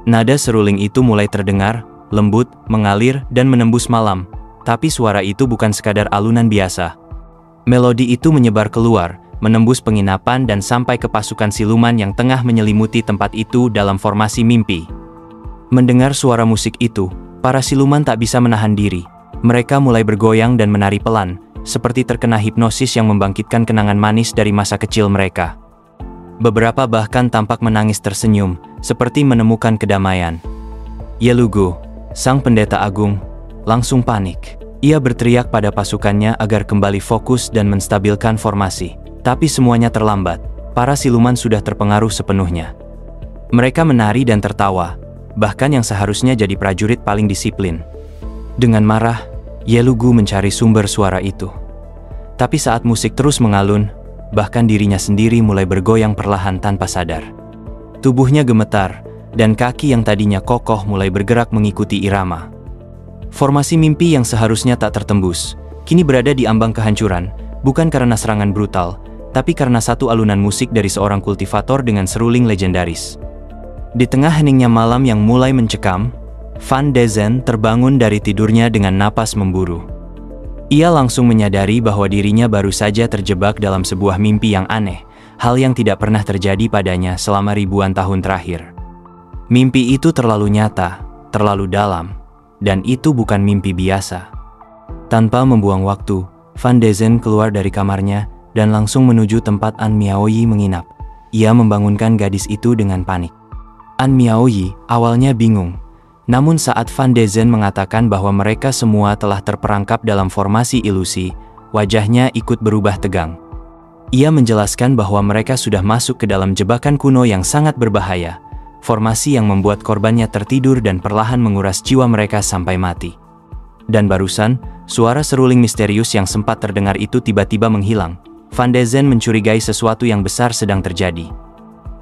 Nada seruling itu mulai terdengar, lembut, mengalir, dan menembus malam. Tapi suara itu bukan sekadar alunan biasa. Melodi itu menyebar keluar, menembus penginapan dan sampai ke pasukan siluman yang tengah menyelimuti tempat itu dalam formasi mimpi. Mendengar suara musik itu, para siluman tak bisa menahan diri. Mereka mulai bergoyang dan menari pelan, seperti terkena hipnosis yang membangkitkan kenangan manis dari masa kecil mereka. Beberapa bahkan tampak menangis tersenyum, seperti menemukan kedamaian. Yelugu, sang pendeta agung, langsung panik. Ia berteriak pada pasukannya agar kembali fokus dan menstabilkan formasi. Tapi semuanya terlambat, para siluman sudah terpengaruh sepenuhnya. Mereka menari dan tertawa, bahkan yang seharusnya jadi prajurit paling disiplin. Dengan marah, Yelugu mencari sumber suara itu. Tapi saat musik terus mengalun, bahkan dirinya sendiri mulai bergoyang perlahan tanpa sadar. Tubuhnya gemetar, dan kaki yang tadinya kokoh mulai bergerak mengikuti irama. Formasi mimpi yang seharusnya tak tertembus, kini berada di ambang kehancuran, bukan karena serangan brutal, tapi karena satu alunan musik dari seorang kultivator dengan seruling legendaris. Di tengah heningnya malam yang mulai mencekam, Van Dezen terbangun dari tidurnya dengan napas memburu. Ia langsung menyadari bahwa dirinya baru saja terjebak dalam sebuah mimpi yang aneh, hal yang tidak pernah terjadi padanya selama ribuan tahun terakhir. Mimpi itu terlalu nyata, terlalu dalam, dan itu bukan mimpi biasa. Tanpa membuang waktu, Van Dezen keluar dari kamarnya dan langsung menuju tempat An Miaoyi menginap. Ia membangunkan gadis itu dengan panik. An Miaoyi awalnya bingung. Namun saat Van Dezen mengatakan bahwa mereka semua telah terperangkap dalam formasi ilusi, wajahnya ikut berubah tegang. Ia menjelaskan bahwa mereka sudah masuk ke dalam jebakan kuno yang sangat berbahaya, formasi yang membuat korbannya tertidur dan perlahan menguras jiwa mereka sampai mati. Dan barusan, suara seruling misterius yang sempat terdengar itu tiba-tiba menghilang. Van Dezen mencurigai sesuatu yang besar sedang terjadi.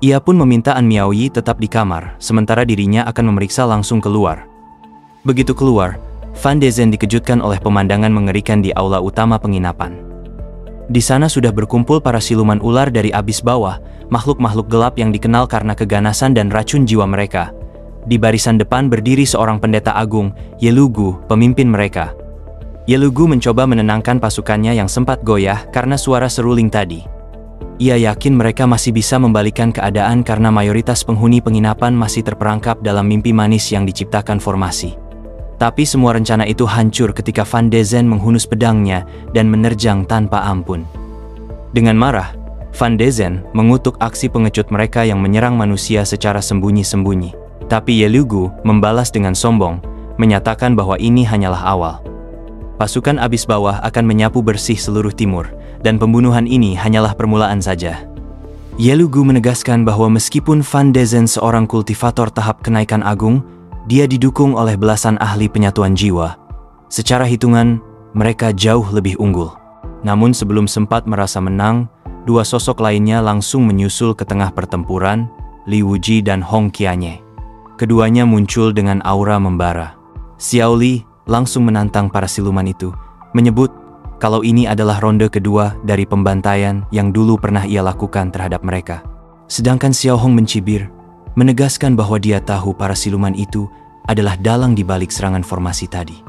Ia pun meminta An Miaoyi tetap di kamar, sementara dirinya akan memeriksa langsung keluar. Begitu keluar, Van Dezen dikejutkan oleh pemandangan mengerikan di aula utama penginapan. Di sana sudah berkumpul para siluman ular dari abis bawah, makhluk-makhluk gelap yang dikenal karena keganasan dan racun jiwa mereka. Di barisan depan berdiri seorang pendeta agung, Yelugu, pemimpin mereka. Yelugu mencoba menenangkan pasukannya yang sempat goyah karena suara seruling tadi. Ia yakin mereka masih bisa membalikkan keadaan karena mayoritas penghuni penginapan masih terperangkap dalam mimpi manis yang diciptakan formasi. Tapi semua rencana itu hancur ketika Van Dezen menghunus pedangnya dan menerjang tanpa ampun. Dengan marah, Van Dezen mengutuk aksi pengecut mereka yang menyerang manusia secara sembunyi-sembunyi. Tapi Yelugu membalas dengan sombong, menyatakan bahwa ini hanyalah awal. Pasukan abis bawah akan menyapu bersih seluruh timur, dan pembunuhan ini hanyalah permulaan saja. Yelugu menegaskan bahwa meskipun Van Dezen seorang kultivator tahap kenaikan agung, dia didukung oleh belasan ahli penyatuan jiwa. Secara hitungan, mereka jauh lebih unggul. Namun sebelum sempat merasa menang, dua sosok lainnya langsung menyusul ke tengah pertempuran, Li Wuji dan Hong Qianye. Keduanya muncul dengan aura membara. Xiao Li langsung menantang para siluman itu, menyebut kalau ini adalah ronde kedua dari pembantaian yang dulu pernah ia lakukan terhadap mereka. Sedangkan Xiao Hong mencibir, menegaskan bahwa dia tahu para siluman itu adalah dalang di balik serangan formasi tadi.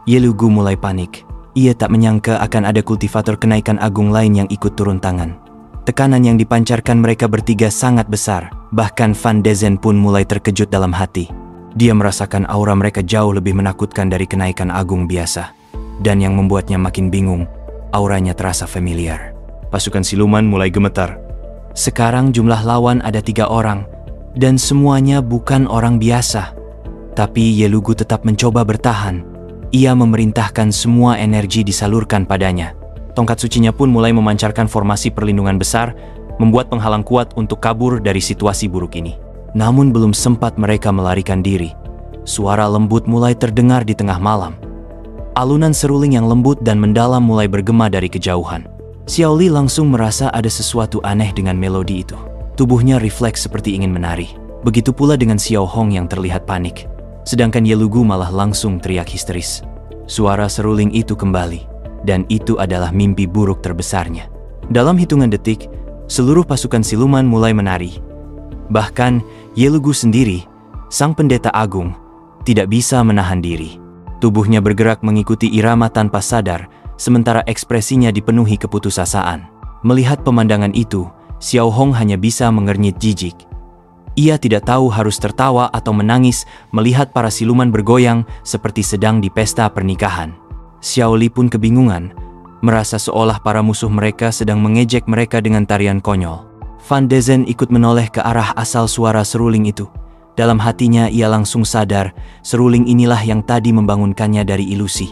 Yelugu mulai panik. Ia tak menyangka akan ada kultivator kenaikan agung lain yang ikut turun tangan. Tekanan yang dipancarkan mereka bertiga sangat besar, bahkan Van Dezen pun mulai terkejut dalam hati. Dia merasakan aura mereka jauh lebih menakutkan dari kenaikan agung biasa. Dan yang membuatnya makin bingung, auranya terasa familiar. Pasukan siluman mulai gemetar. Sekarang jumlah lawan ada 3 orang, dan semuanya bukan orang biasa. Tapi Yelugu tetap mencoba bertahan. Ia memerintahkan semua energi disalurkan padanya. Tongkat sucinya pun mulai memancarkan formasi perlindungan besar, membuat penghalang kuat untuk kabur dari situasi buruk ini. Namun belum sempat mereka melarikan diri, suara lembut mulai terdengar di tengah malam. Alunan seruling yang lembut dan mendalam mulai bergema dari kejauhan. Xiao Li langsung merasa ada sesuatu aneh dengan melodi itu. Tubuhnya refleks seperti ingin menari. Begitu pula dengan Xiao Hong yang terlihat panik. Sedangkan Ye Lugu malah langsung teriak histeris. Suara seruling itu kembali, dan itu adalah mimpi buruk terbesarnya. Dalam hitungan detik, seluruh pasukan siluman mulai menari. Bahkan, Ye Lugu sendiri, sang pendeta agung, tidak bisa menahan diri. Tubuhnya bergerak mengikuti irama tanpa sadar, sementara ekspresinya dipenuhi keputusasaan. Melihat pemandangan itu, Xiao Hong hanya bisa mengernyit jijik. Ia tidak tahu harus tertawa atau menangis melihat para siluman bergoyang seperti sedang di pesta pernikahan. Xiao Li pun kebingungan, merasa seolah para musuh mereka sedang mengejek mereka dengan tarian konyol. Van de Zen ikut menoleh ke arah asal suara seruling itu. Dalam hatinya ia langsung sadar, seruling inilah yang tadi membangunkannya dari ilusi.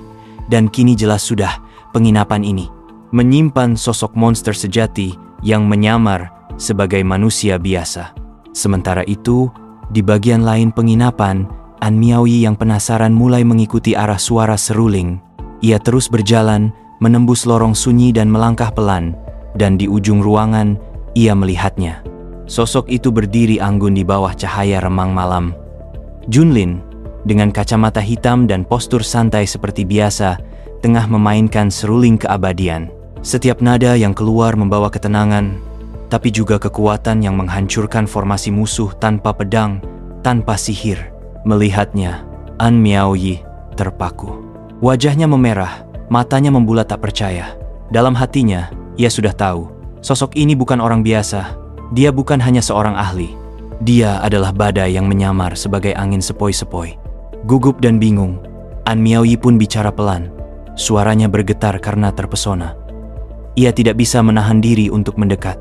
Dan kini jelas sudah, penginapan ini menyimpan sosok monster sejati yang menyamar sebagai manusia biasa. Sementara itu, di bagian lain penginapan, An Miaoyi yang penasaran mulai mengikuti arah suara seruling. Ia terus berjalan, menembus lorong sunyi dan melangkah pelan, dan di ujung ruangan, ia melihatnya. Sosok itu berdiri anggun di bawah cahaya remang malam. Junlin, dengan kacamata hitam dan postur santai seperti biasa, tengah memainkan seruling keabadian. Setiap nada yang keluar membawa ketenangan, tapi juga kekuatan yang menghancurkan formasi musuh tanpa pedang, tanpa sihir. Melihatnya, An Miaoyi terpaku. Wajahnya memerah, matanya membulat tak percaya. Dalam hatinya, ia sudah tahu, sosok ini bukan orang biasa. Dia bukan hanya seorang ahli. Dia adalah badai yang menyamar sebagai angin sepoi-sepoi. Gugup dan bingung, An Miaoyi pun bicara pelan. Suaranya bergetar karena terpesona. Ia tidak bisa menahan diri untuk mendekat.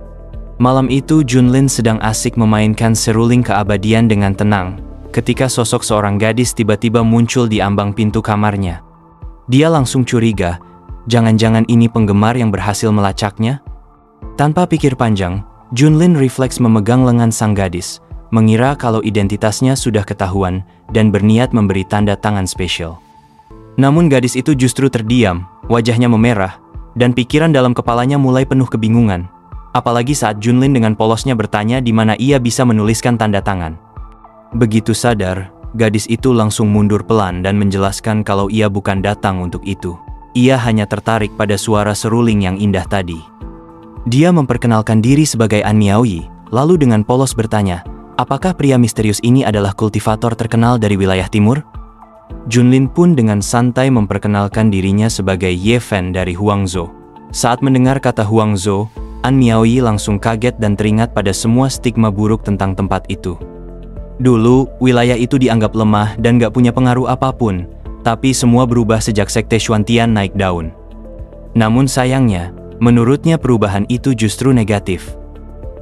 Malam itu Junlin sedang asik memainkan seruling keabadian dengan tenang, ketika sosok seorang gadis tiba-tiba muncul di ambang pintu kamarnya. Dia langsung curiga, jangan-jangan ini penggemar yang berhasil melacaknya? Tanpa pikir panjang, Junlin refleks memegang lengan sang gadis, mengira kalau identitasnya sudah ketahuan dan berniat memberi tanda tangan spesial. Namun gadis itu justru terdiam, wajahnya memerah, dan pikiran dalam kepalanya mulai penuh kebingungan. Apalagi saat Junlin dengan polosnya bertanya di mana ia bisa menuliskan tanda tangan. Begitu sadar, gadis itu langsung mundur pelan dan menjelaskan kalau ia bukan datang untuk itu. Ia hanya tertarik pada suara seruling yang indah tadi. Dia memperkenalkan diri sebagai An Miaoyi, lalu dengan polos bertanya, apakah pria misterius ini adalah kultivator terkenal dari wilayah timur? Junlin pun dengan santai memperkenalkan dirinya sebagai Ye Fen dari Huangzhou. Saat mendengar kata Huangzhou, An Miaoyi langsung kaget dan teringat pada semua stigma buruk tentang tempat itu. Dulu, wilayah itu dianggap lemah dan gak punya pengaruh apapun, tapi semua berubah sejak sekte Xuantian naik daun. Namun sayangnya, menurutnya perubahan itu justru negatif.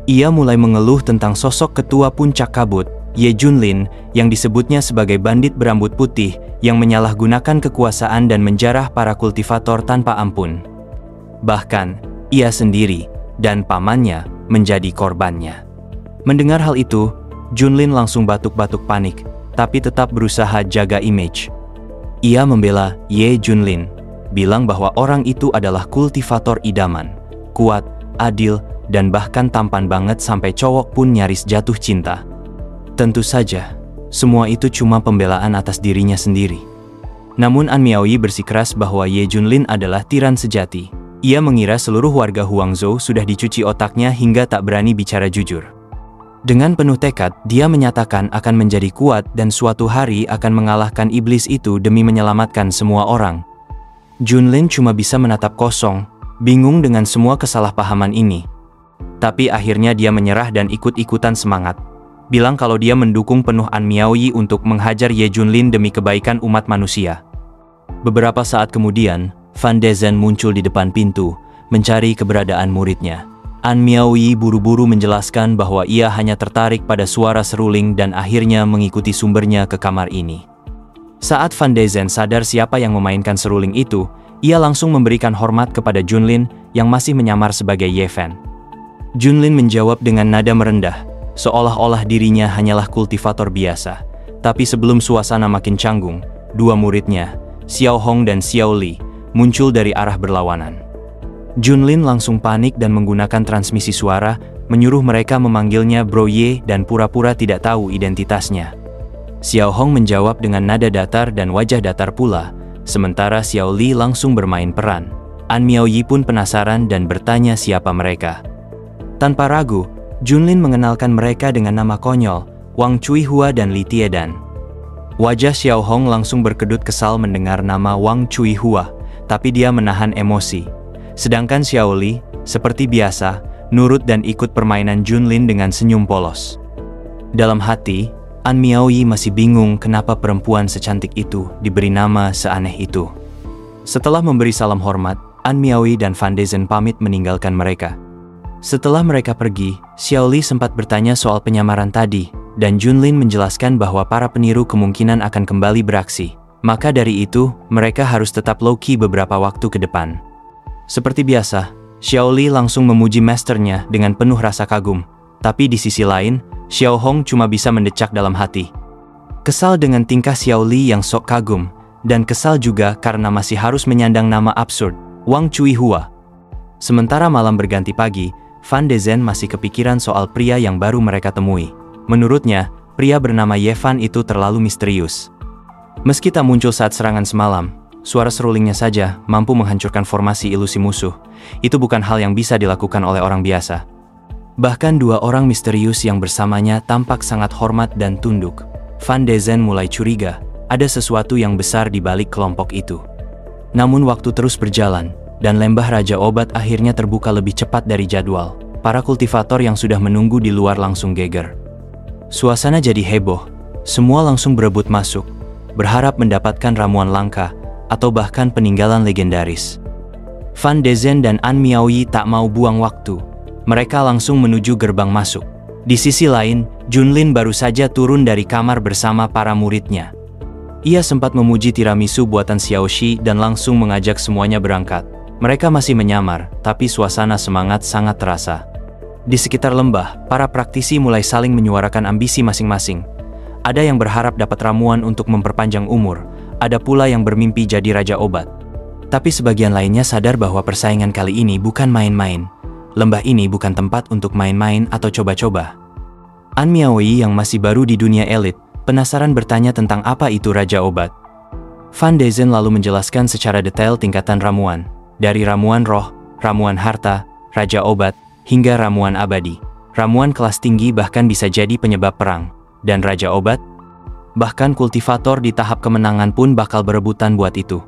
Ia mulai mengeluh tentang sosok ketua puncak kabut, Ye Junlin, yang disebutnya sebagai bandit berambut putih yang menyalahgunakan kekuasaan dan menjarah para kultivator tanpa ampun. Bahkan, ia sendiri dan pamannya menjadi korbannya. Mendengar hal itu, Junlin langsung batuk-batuk panik, tapi tetap berusaha jaga image. Ia membela Ye Junlin, bilang bahwa orang itu adalah kultivator idaman, kuat, adil, dan bahkan tampan banget sampai cowok pun nyaris jatuh cinta. Tentu saja, semua itu cuma pembelaan atas dirinya sendiri. Namun An Miaoyi bersikeras bahwa Ye Junlin adalah tiran sejati. Ia mengira seluruh warga Huangzhou sudah dicuci otaknya hingga tak berani bicara jujur. Dengan penuh tekad, dia menyatakan akan menjadi kuat dan suatu hari akan mengalahkan iblis itu demi menyelamatkan semua orang. Junlin cuma bisa menatap kosong, bingung dengan semua kesalahpahaman ini. Tapi akhirnya dia menyerah dan ikut-ikutan semangat. Bilang kalau dia mendukung penuh An Miaoyi untuk menghajar Ye Junlin demi kebaikan umat manusia. Beberapa saat kemudian, Van de Zen muncul di depan pintu, mencari keberadaan muridnya. An Miaoyi buru-buru menjelaskan bahwa ia hanya tertarik pada suara seruling dan akhirnya mengikuti sumbernya ke kamar ini. Saat Van de Zen sadar siapa yang memainkan seruling itu, ia langsung memberikan hormat kepada Junlin yang masih menyamar sebagai Ye Fen. Junlin menjawab dengan nada merendah, seolah-olah dirinya hanyalah kultivator biasa. Tapi sebelum suasana makin canggung, dua muridnya, Xiao Hong dan Xiao Li, muncul dari arah berlawanan. Junlin langsung panik dan menggunakan transmisi suara, menyuruh mereka memanggilnya Bro Ye dan pura-pura tidak tahu identitasnya. Xiao Hong menjawab dengan nada datar dan wajah datar pula, sementara Xiao Li langsung bermain peran. An Miaoyi pun penasaran dan bertanya siapa mereka. Tanpa ragu, Junlin mengenalkan mereka dengan nama konyol, Wang Cuihua dan Li Tiedan. Wajah Xiao Hong langsung berkedut kesal mendengar nama Wang Cuihua, tapi dia menahan emosi. Sedangkan Xiao Li, seperti biasa, nurut dan ikut permainan Junlin dengan senyum polos. Dalam hati, An Miaoyi masih bingung kenapa perempuan secantik itu diberi nama seaneh itu. Setelah memberi salam hormat, An Miaoyi dan Fan Dezhen pamit meninggalkan mereka. Setelah mereka pergi, Xiao Li sempat bertanya soal penyamaran tadi, dan Junlin menjelaskan bahwa para peniru kemungkinan akan kembali beraksi. Maka dari itu, mereka harus tetap low-key beberapa waktu ke depan. Seperti biasa, Xiao Li langsung memuji masternya dengan penuh rasa kagum. Tapi di sisi lain, Xiao Hong cuma bisa mendecak dalam hati. Kesal dengan tingkah Xiao Li yang sok kagum, dan kesal juga karena masih harus menyandang nama absurd, Wang Cuihua. Sementara malam berganti pagi, Fan Dezhen masih kepikiran soal pria yang baru mereka temui. Menurutnya, pria bernama Ye Fan itu terlalu misterius. Meski tak muncul saat serangan semalam, suara serulingnya saja mampu menghancurkan formasi ilusi musuh. Itu bukan hal yang bisa dilakukan oleh orang biasa. Bahkan dua orang misterius yang bersamanya tampak sangat hormat dan tunduk. Fan Dezhen mulai curiga, ada sesuatu yang besar di balik kelompok itu. Namun waktu terus berjalan, dan lembah Raja Obat akhirnya terbuka lebih cepat dari jadwal. Para kultivator yang sudah menunggu di luar langsung geger. Suasana jadi heboh, semua langsung berebut masuk, berharap mendapatkan ramuan langka, atau bahkan peninggalan legendaris. Fan Dezhen dan An Miaoyi tak mau buang waktu. Mereka langsung menuju gerbang masuk. Di sisi lain, Junlin baru saja turun dari kamar bersama para muridnya. Ia sempat memuji tiramisu buatan Xiaoxi dan langsung mengajak semuanya berangkat. Mereka masih menyamar, tapi suasana semangat sangat terasa. Di sekitar lembah, para praktisi mulai saling menyuarakan ambisi masing-masing. Ada yang berharap dapat ramuan untuk memperpanjang umur, ada pula yang bermimpi jadi Raja Obat. Tapi sebagian lainnya sadar bahwa persaingan kali ini bukan main-main. Lembah ini bukan tempat untuk main-main atau coba-coba. An Miaoyi yang masih baru di dunia elit, penasaran bertanya tentang apa itu Raja Obat. Fan Dezhen lalu menjelaskan secara detail tingkatan ramuan. Dari ramuan roh, ramuan harta, Raja Obat, hingga ramuan abadi. Ramuan kelas tinggi bahkan bisa jadi penyebab perang. Dan Raja Obat? Bahkan kultivator di tahap kemenangan pun bakal berebutan buat itu.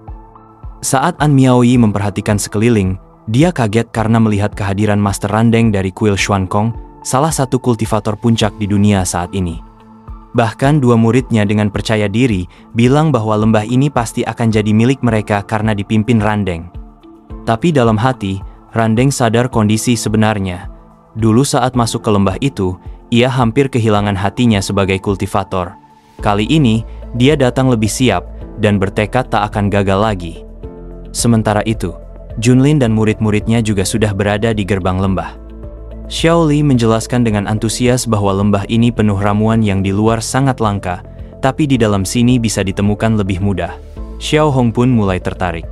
Saat An Miaoyi memperhatikan sekeliling, dia kaget karena melihat kehadiran Master Randeng dari kuil Xuankong, salah satu kultivator puncak di dunia saat ini. Bahkan dua muridnya dengan percaya diri bilang bahwa lembah ini pasti akan jadi milik mereka karena dipimpin Randeng. Tapi dalam hati, Randeng sadar kondisi sebenarnya. Dulu saat masuk ke lembah itu, ia hampir kehilangan hatinya sebagai kultivator. Kali ini, dia datang lebih siap dan bertekad tak akan gagal lagi. Sementara itu, Junlin dan murid-muridnya juga sudah berada di gerbang lembah. Xiao Li menjelaskan dengan antusias bahwa lembah ini penuh ramuan yang di luar sangat langka, tapi di dalam sini bisa ditemukan lebih mudah. Xiao Hong pun mulai tertarik.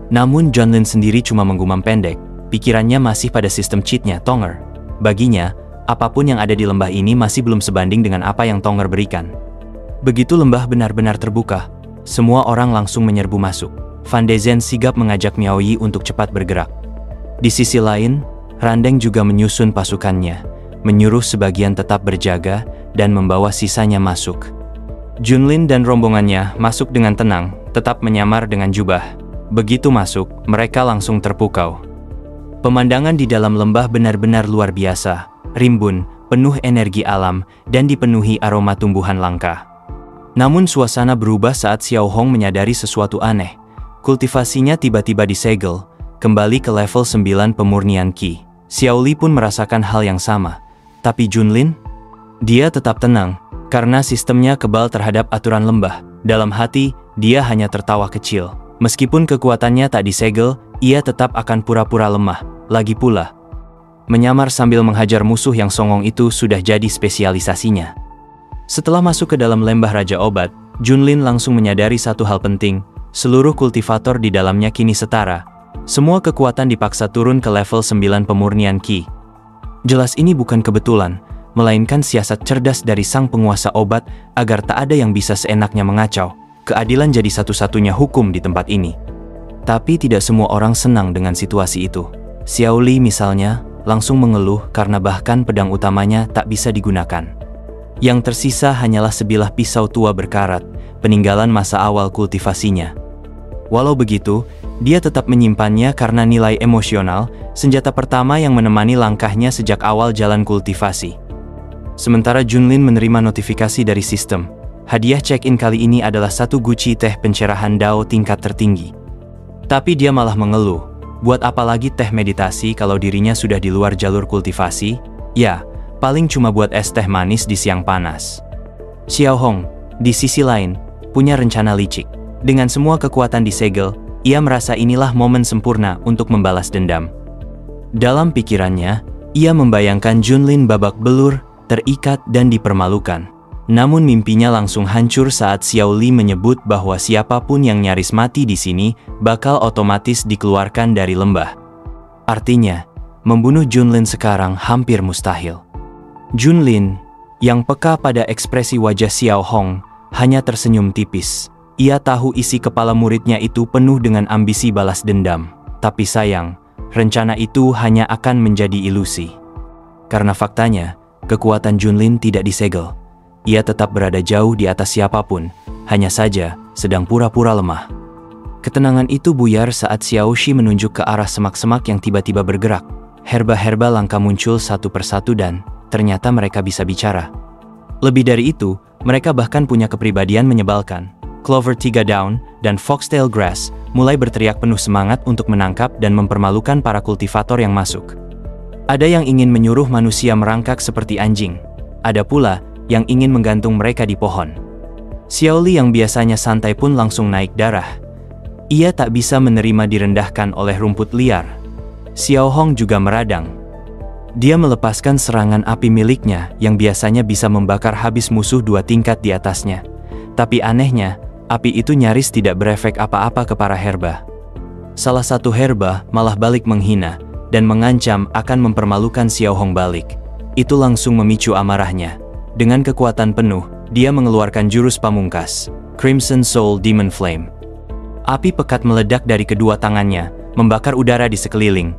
Namun Junlin sendiri cuma menggumam pendek, pikirannya masih pada sistem cheatnya Tonger. Baginya, apapun yang ada di lembah ini masih belum sebanding dengan apa yang Tonger berikan. Begitu lembah benar-benar terbuka, semua orang langsung menyerbu masuk. Fan Dezhen sigap mengajak Miaoyi untuk cepat bergerak. Di sisi lain, Randeng juga menyusun pasukannya, menyuruh sebagian tetap berjaga dan membawa sisanya masuk. Junlin dan rombongannya masuk dengan tenang, tetap menyamar dengan jubah. Begitu masuk, mereka langsung terpukau. Pemandangan di dalam lembah benar-benar luar biasa, rimbun, penuh energi alam, dan dipenuhi aroma tumbuhan langka. Namun suasana berubah saat Xiao Hong menyadari sesuatu aneh. Kultivasinya tiba-tiba disegel, kembali ke level 9 pemurnian Qi. Xiao Li pun merasakan hal yang sama. Tapi Junlin? Dia tetap tenang, karena sistemnya kebal terhadap aturan lembah. Dalam hati, dia hanya tertawa kecil. Meskipun kekuatannya tak disegel, ia tetap akan pura-pura lemah. Lagi pula, Menyamar sambil menghajar musuh yang songong itu sudah jadi spesialisasinya. Setelah masuk ke dalam lembah Raja Obat, Junlin langsung menyadari satu hal penting, seluruh kultivator di dalamnya kini setara. Semua kekuatan dipaksa turun ke level 9 pemurnian Qi. Jelas ini bukan kebetulan, melainkan siasat cerdas dari sang penguasa obat agar tak ada yang bisa seenaknya mengacau. Keadilan jadi satu-satunya hukum di tempat ini. Tapi tidak semua orang senang dengan situasi itu. Xiao Li misalnya, langsung mengeluh karena bahkan pedang utamanya tak bisa digunakan. Yang tersisa hanyalah sebilah pisau tua berkarat, peninggalan masa awal kultivasinya. Walau begitu, dia tetap menyimpannya karena nilai emosional, senjata pertama yang menemani langkahnya sejak awal jalan kultivasi. Sementara Junlin menerima notifikasi dari sistem. Hadiah check-in kali ini adalah 1 guci teh pencerahan Dao tingkat tertinggi. Tapi dia malah mengeluh, buat apa lagi teh meditasi kalau dirinya sudah di luar jalur kultivasi? Ya, paling cuma buat es teh manis di siang panas. Xiao Hong, di sisi lain, punya rencana licik. Dengan semua kekuatan disegel, ia merasa inilah momen sempurna untuk membalas dendam. Dalam pikirannya, ia membayangkan Junlin babak belur, terikat dan dipermalukan. Namun mimpinya langsung hancur saat Xiao Li menyebut bahwa siapapun yang nyaris mati di sini bakal otomatis dikeluarkan dari lembah. Artinya, membunuh Junlin sekarang hampir mustahil. Junlin, yang peka pada ekspresi wajah Xiao Hong, hanya tersenyum tipis. Ia tahu isi kepala muridnya itu penuh dengan ambisi balas dendam. Tapi sayang, rencana itu hanya akan menjadi ilusi. Karena faktanya, kekuatan Junlin tidak disegel. Ia tetap berada jauh di atas siapapun, hanya saja sedang pura-pura lemah. Ketenangan itu buyar saat Xiao Shi menunjuk ke arah semak-semak yang tiba-tiba bergerak. Herba-herba langka muncul satu persatu dan ternyata mereka bisa bicara. Lebih dari itu, mereka bahkan punya kepribadian menyebalkan. Clover Tiga Daun dan Foxtail Grass mulai berteriak penuh semangat untuk menangkap dan mempermalukan para kultivator yang masuk. Ada yang ingin menyuruh manusia merangkak seperti anjing. Ada pula yang ingin menggantung mereka di pohon. Xiao Li yang biasanya santai pun langsung naik darah. Ia tak bisa menerima direndahkan oleh rumput liar. Xiao Hong juga meradang. Dia melepaskan serangan api miliknya yang biasanya bisa membakar habis musuh 2 tingkat di atasnya. Tapi anehnya, api itu nyaris tidak berefek apa-apa ke para herba. Salah satu herba malah balik menghina dan mengancam akan mempermalukan Xiao Hong balik. Itu langsung memicu amarahnya. Dengan kekuatan penuh, dia mengeluarkan jurus pamungkas, Crimson Soul Demon Flame. Api pekat meledak dari kedua tangannya, membakar udara di sekeliling.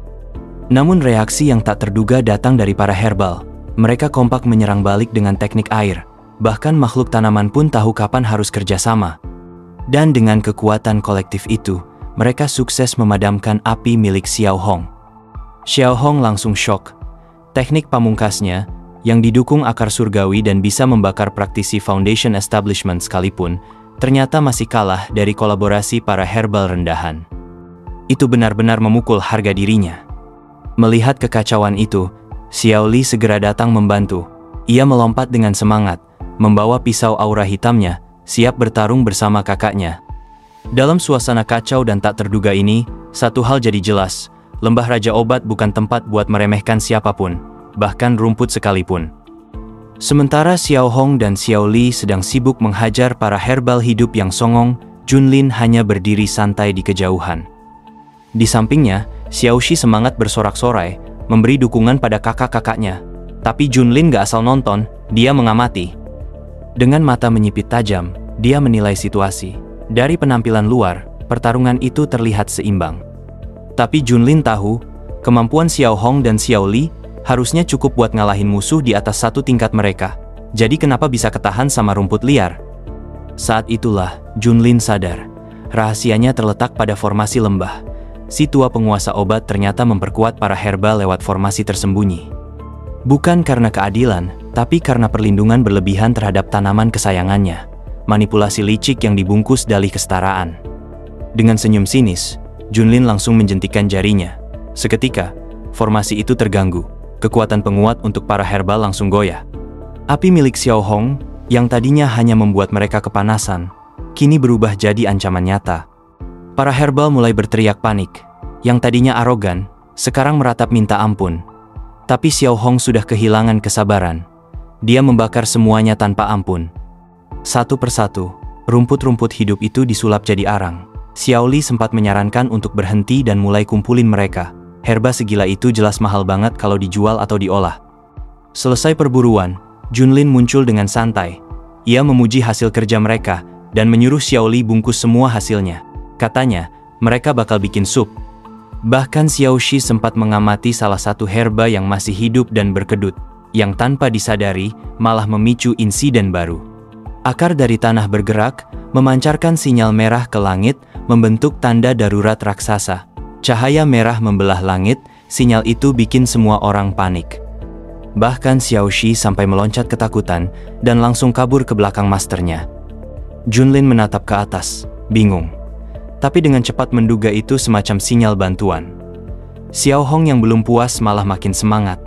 Namun reaksi yang tak terduga datang dari para herbal. Mereka kompak menyerang balik dengan teknik air. Bahkan makhluk tanaman pun tahu kapan harus kerjasama. Dan dengan kekuatan kolektif itu, mereka sukses memadamkan api milik Xiao Hong. Xiao Hong langsung syok. Teknik pamungkasnya, yang didukung akar surgawi dan bisa membakar praktisi Foundation Establishment sekalipun, ternyata masih kalah dari kolaborasi para herbal rendahan. Itu benar-benar memukul harga dirinya. Melihat kekacauan itu, Xiao Li segera datang membantu. Ia melompat dengan semangat, membawa pisau aura hitamnya, siap bertarung bersama kakaknya. Dalam suasana kacau dan tak terduga ini, satu hal jadi jelas, lembah Raja Obat bukan tempat buat meremehkan siapapun, bahkan rumput sekalipun. Sementara Xiao Hong dan Xiao Li sedang sibuk menghajar para herbal hidup yang songong, Junlin hanya berdiri santai di kejauhan. Di sampingnya, Xiao Shi semangat bersorak-sorai, memberi dukungan pada kakak-kakaknya. Tapi Junlin gak asal nonton, dia mengamati. Dengan mata menyipit tajam, dia menilai situasi. Dari penampilan luar, pertarungan itu terlihat seimbang. Tapi Junlin tahu, kemampuan Xiao Hong dan Xiao Li harusnya cukup buat ngalahin musuh di atas 1 tingkat mereka. Jadi kenapa bisa ketahan sama rumput liar? Saat itulah, Junlin sadar. Rahasianya terletak pada formasi lembah. Si tua penguasa obat ternyata memperkuat para herba lewat formasi tersembunyi. Bukan karena keadilan, tapi karena perlindungan berlebihan terhadap tanaman kesayangannya. Manipulasi licik yang dibungkus dalih kesetaraan. Dengan senyum sinis, Junlin langsung menjentikan jarinya. Seketika, formasi itu terganggu. Kekuatan penguat untuk para herbal langsung goyah. Api milik Xiao Hong, yang tadinya hanya membuat mereka kepanasan, kini berubah jadi ancaman nyata. Para herbal mulai berteriak panik. Yang tadinya arogan, sekarang meratap minta ampun. Tapi Xiao Hong sudah kehilangan kesabaran. Dia membakar semuanya tanpa ampun. Satu persatu, rumput-rumput hidup itu disulap jadi arang. Xiao Li sempat menyarankan untuk berhenti dan mulai kumpulin mereka. Herba segila itu jelas mahal banget kalau dijual atau diolah. Selesai perburuan, Junlin muncul dengan santai. Ia memuji hasil kerja mereka dan menyuruh Xiao Li bungkus semua hasilnya. Katanya, mereka bakal bikin sup. Bahkan Xiao Shi sempat mengamati salah satu herba yang masih hidup dan berkedut, yang tanpa disadari malah memicu insiden baru. Akar dari tanah bergerak, memancarkan sinyal merah ke langit, membentuk tanda darurat raksasa. Cahaya merah membelah langit, sinyal itu bikin semua orang panik. Bahkan Xiao Shi sampai meloncat ketakutan dan langsung kabur ke belakang masternya. Junlin menatap ke atas, bingung. Tapi dengan cepat menduga itu semacam sinyal bantuan. Xiao Hong yang belum puas malah makin semangat,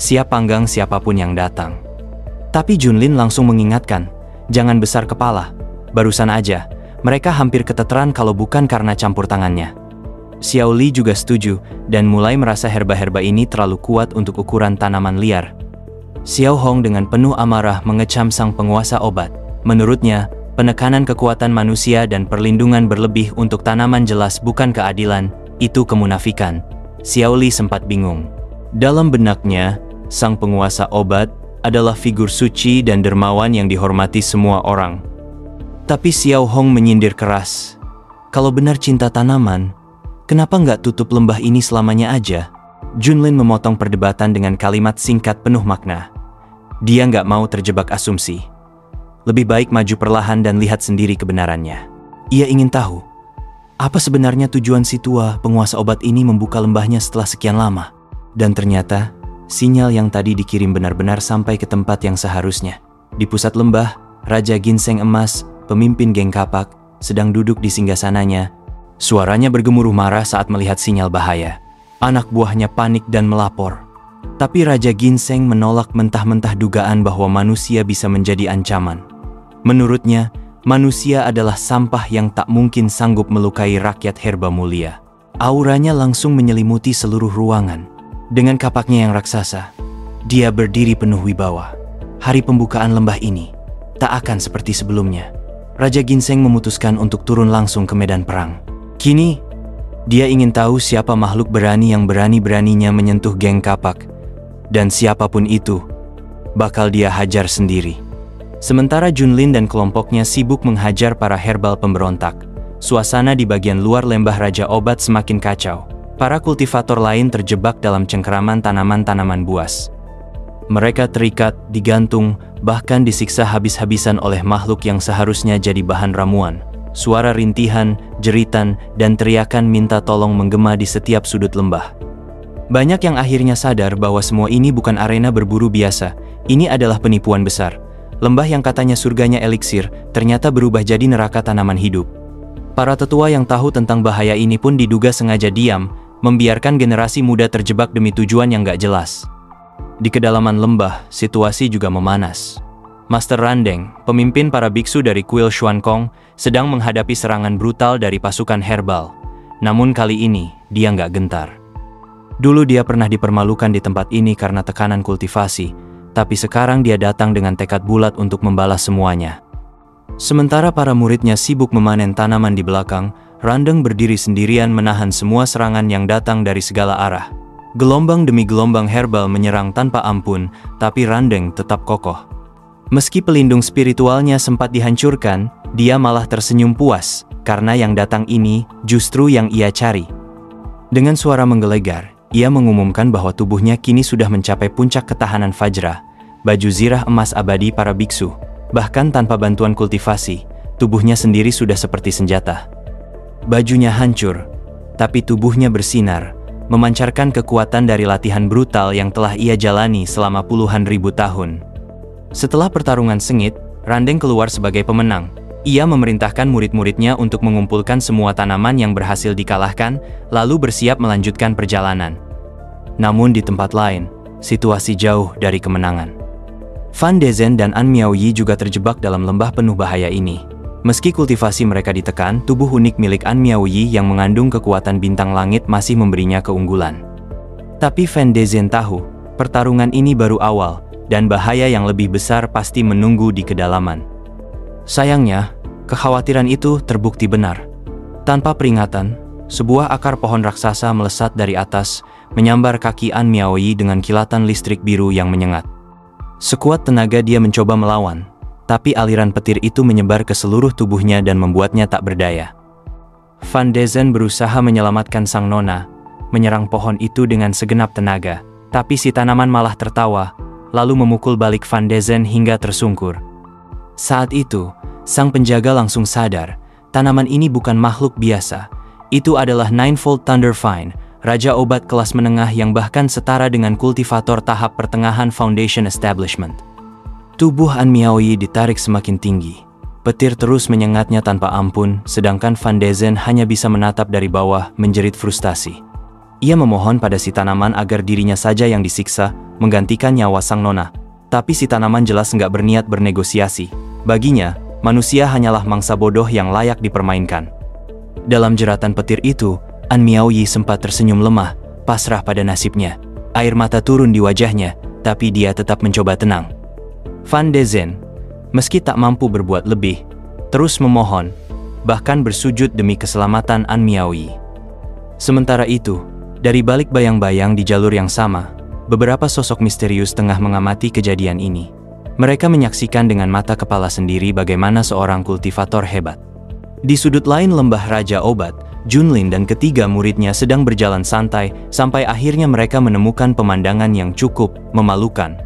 siap panggang siapapun yang datang. Tapi Junlin langsung mengingatkan, jangan besar kepala, barusan aja, mereka hampir keteteran kalau bukan karena campur tangannya. Xiao Li juga setuju, dan mulai merasa herba-herba ini terlalu kuat untuk ukuran tanaman liar. Xiao Hong dengan penuh amarah mengecam sang penguasa obat. Menurutnya, penekanan kekuatan manusia dan perlindungan berlebih untuk tanaman jelas bukan keadilan, itu kemunafikan. Xiao Li sempat bingung. Dalam benaknya, sang penguasa obat adalah figur suci dan dermawan yang dihormati semua orang. Tapi Xiao Hong menyindir keras. Kalau benar cinta tanaman, kenapa nggak tutup lembah ini selamanya aja? Junlin memotong perdebatan dengan kalimat singkat penuh makna. Dia nggak mau terjebak asumsi. Lebih baik maju perlahan dan lihat sendiri kebenarannya. Ia ingin tahu, apa sebenarnya tujuan si tua penguasa obat ini membuka lembahnya setelah sekian lama. Dan ternyata, sinyal yang tadi dikirim benar-benar sampai ke tempat yang seharusnya. Di pusat lembah, Raja Ginseng Emas, pemimpin geng kapak, sedang duduk di singgasananya. Suaranya bergemuruh marah saat melihat sinyal bahaya. Anak buahnya panik dan melapor. Tapi Raja Ginseng menolak mentah-mentah dugaan bahwa manusia bisa menjadi ancaman. Menurutnya, manusia adalah sampah yang tak mungkin sanggup melukai rakyat herba mulia. Auranya langsung menyelimuti seluruh ruangan. Dengan kapaknya yang raksasa, dia berdiri penuh wibawa. Hari pembukaan lembah ini tak akan seperti sebelumnya. Raja Ginseng memutuskan untuk turun langsung ke medan perang. Kini, dia ingin tahu siapa makhluk berani yang berani-beraninya menyentuh geng kapak. Dan siapapun itu, bakal dia hajar sendiri. Sementara Junlin dan kelompoknya sibuk menghajar para herbal pemberontak, suasana di bagian luar lembah Raja Obat semakin kacau. Para kultivator lain terjebak dalam cengkeraman tanaman-tanaman buas. Mereka terikat, digantung, bahkan disiksa habis-habisan oleh makhluk yang seharusnya jadi bahan ramuan. Suara rintihan, jeritan, dan teriakan minta tolong menggema di setiap sudut lembah. Banyak yang akhirnya sadar bahwa semua ini bukan arena berburu biasa, ini adalah penipuan besar. Lembah yang katanya surganya eliksir, ternyata berubah jadi neraka tanaman hidup. Para tetua yang tahu tentang bahaya ini pun diduga sengaja diam, membiarkan generasi muda terjebak demi tujuan yang gak jelas. Di kedalaman lembah, situasi juga memanas. Master Randeng, pemimpin para biksu dari kuil Xuankong, sedang menghadapi serangan brutal dari pasukan herbal. Namun kali ini, dia nggak gentar. Dulu dia pernah dipermalukan di tempat ini karena tekanan kultivasi, tapi sekarang dia datang dengan tekad bulat untuk membalas semuanya. Sementara para muridnya sibuk memanen tanaman di belakang, Randeng berdiri sendirian menahan semua serangan yang datang dari segala arah. Gelombang demi gelombang herbal menyerang tanpa ampun, tapi Randeng tetap kokoh. Meski pelindung spiritualnya sempat dihancurkan, dia malah tersenyum puas, karena yang datang ini justru yang ia cari. Dengan suara menggelegar, ia mengumumkan bahwa tubuhnya kini sudah mencapai puncak ketahanan Fajra, baju zirah emas abadi para biksu. Bahkan tanpa bantuan kultivasi, tubuhnya sendiri sudah seperti senjata. Bajunya hancur, tapi tubuhnya bersinar, memancarkan kekuatan dari latihan brutal yang telah ia jalani selama puluhan ribu tahun. Setelah pertarungan sengit, Randeng keluar sebagai pemenang. Ia memerintahkan murid-muridnya untuk mengumpulkan semua tanaman yang berhasil dikalahkan, lalu bersiap melanjutkan perjalanan. Namun di tempat lain, situasi jauh dari kemenangan. Fan Dezhen dan An Miaoyi juga terjebak dalam lembah penuh bahaya ini. Meski kultivasi mereka ditekan, tubuh unik milik An Miaoyi yang mengandung kekuatan bintang langit masih memberinya keunggulan. Tapi Fan Dezhen tahu, Pertarungan ini baru awal, dan bahaya yang lebih besar pasti menunggu di kedalaman. Sayangnya, kekhawatiran itu terbukti benar. Tanpa peringatan, sebuah akar pohon raksasa melesat dari atas, menyambar kaki An Miaoyi dengan kilatan listrik biru yang menyengat. Sekuat tenaga dia mencoba melawan, tapi aliran petir itu menyebar ke seluruh tubuhnya dan membuatnya tak berdaya. Van de Zen berusaha menyelamatkan sang nona, menyerang pohon itu dengan segenap tenaga, tapi si tanaman malah tertawa, lalu memukul balik Van de Zen hingga tersungkur. Saat itu, sang penjaga langsung sadar, tanaman ini bukan makhluk biasa. Itu adalah Ninefold Thunder Vine, raja obat kelas menengah yang bahkan setara dengan kultivator tahap pertengahan Foundation Establishment. Tubuh An Miaoyi ditarik semakin tinggi. Petir terus menyengatnya tanpa ampun, sedangkan Van de Zen hanya bisa menatap dari bawah, menjerit frustasi. Ia memohon pada si tanaman agar dirinya saja yang disiksa, menggantikan nyawa sang nona. Tapi si tanaman jelas nggak berniat bernegosiasi. Baginya, manusia hanyalah mangsa bodoh yang layak dipermainkan. Dalam jeratan petir itu, An Miaoyi sempat tersenyum lemah, pasrah pada nasibnya. Air mata turun di wajahnya, tapi dia tetap mencoba tenang. Van de Zen, meski tak mampu berbuat lebih, terus memohon, bahkan bersujud demi keselamatan An Miaoyi. Sementara itu, dari balik bayang-bayang di jalur yang sama, beberapa sosok misterius tengah mengamati kejadian ini. Mereka menyaksikan dengan mata kepala sendiri bagaimana seorang kultivator hebat. Di sudut lain lembah Raja Obat, Junlin dan ketiga muridnya sedang berjalan santai, sampai akhirnya mereka menemukan pemandangan yang cukup memalukan.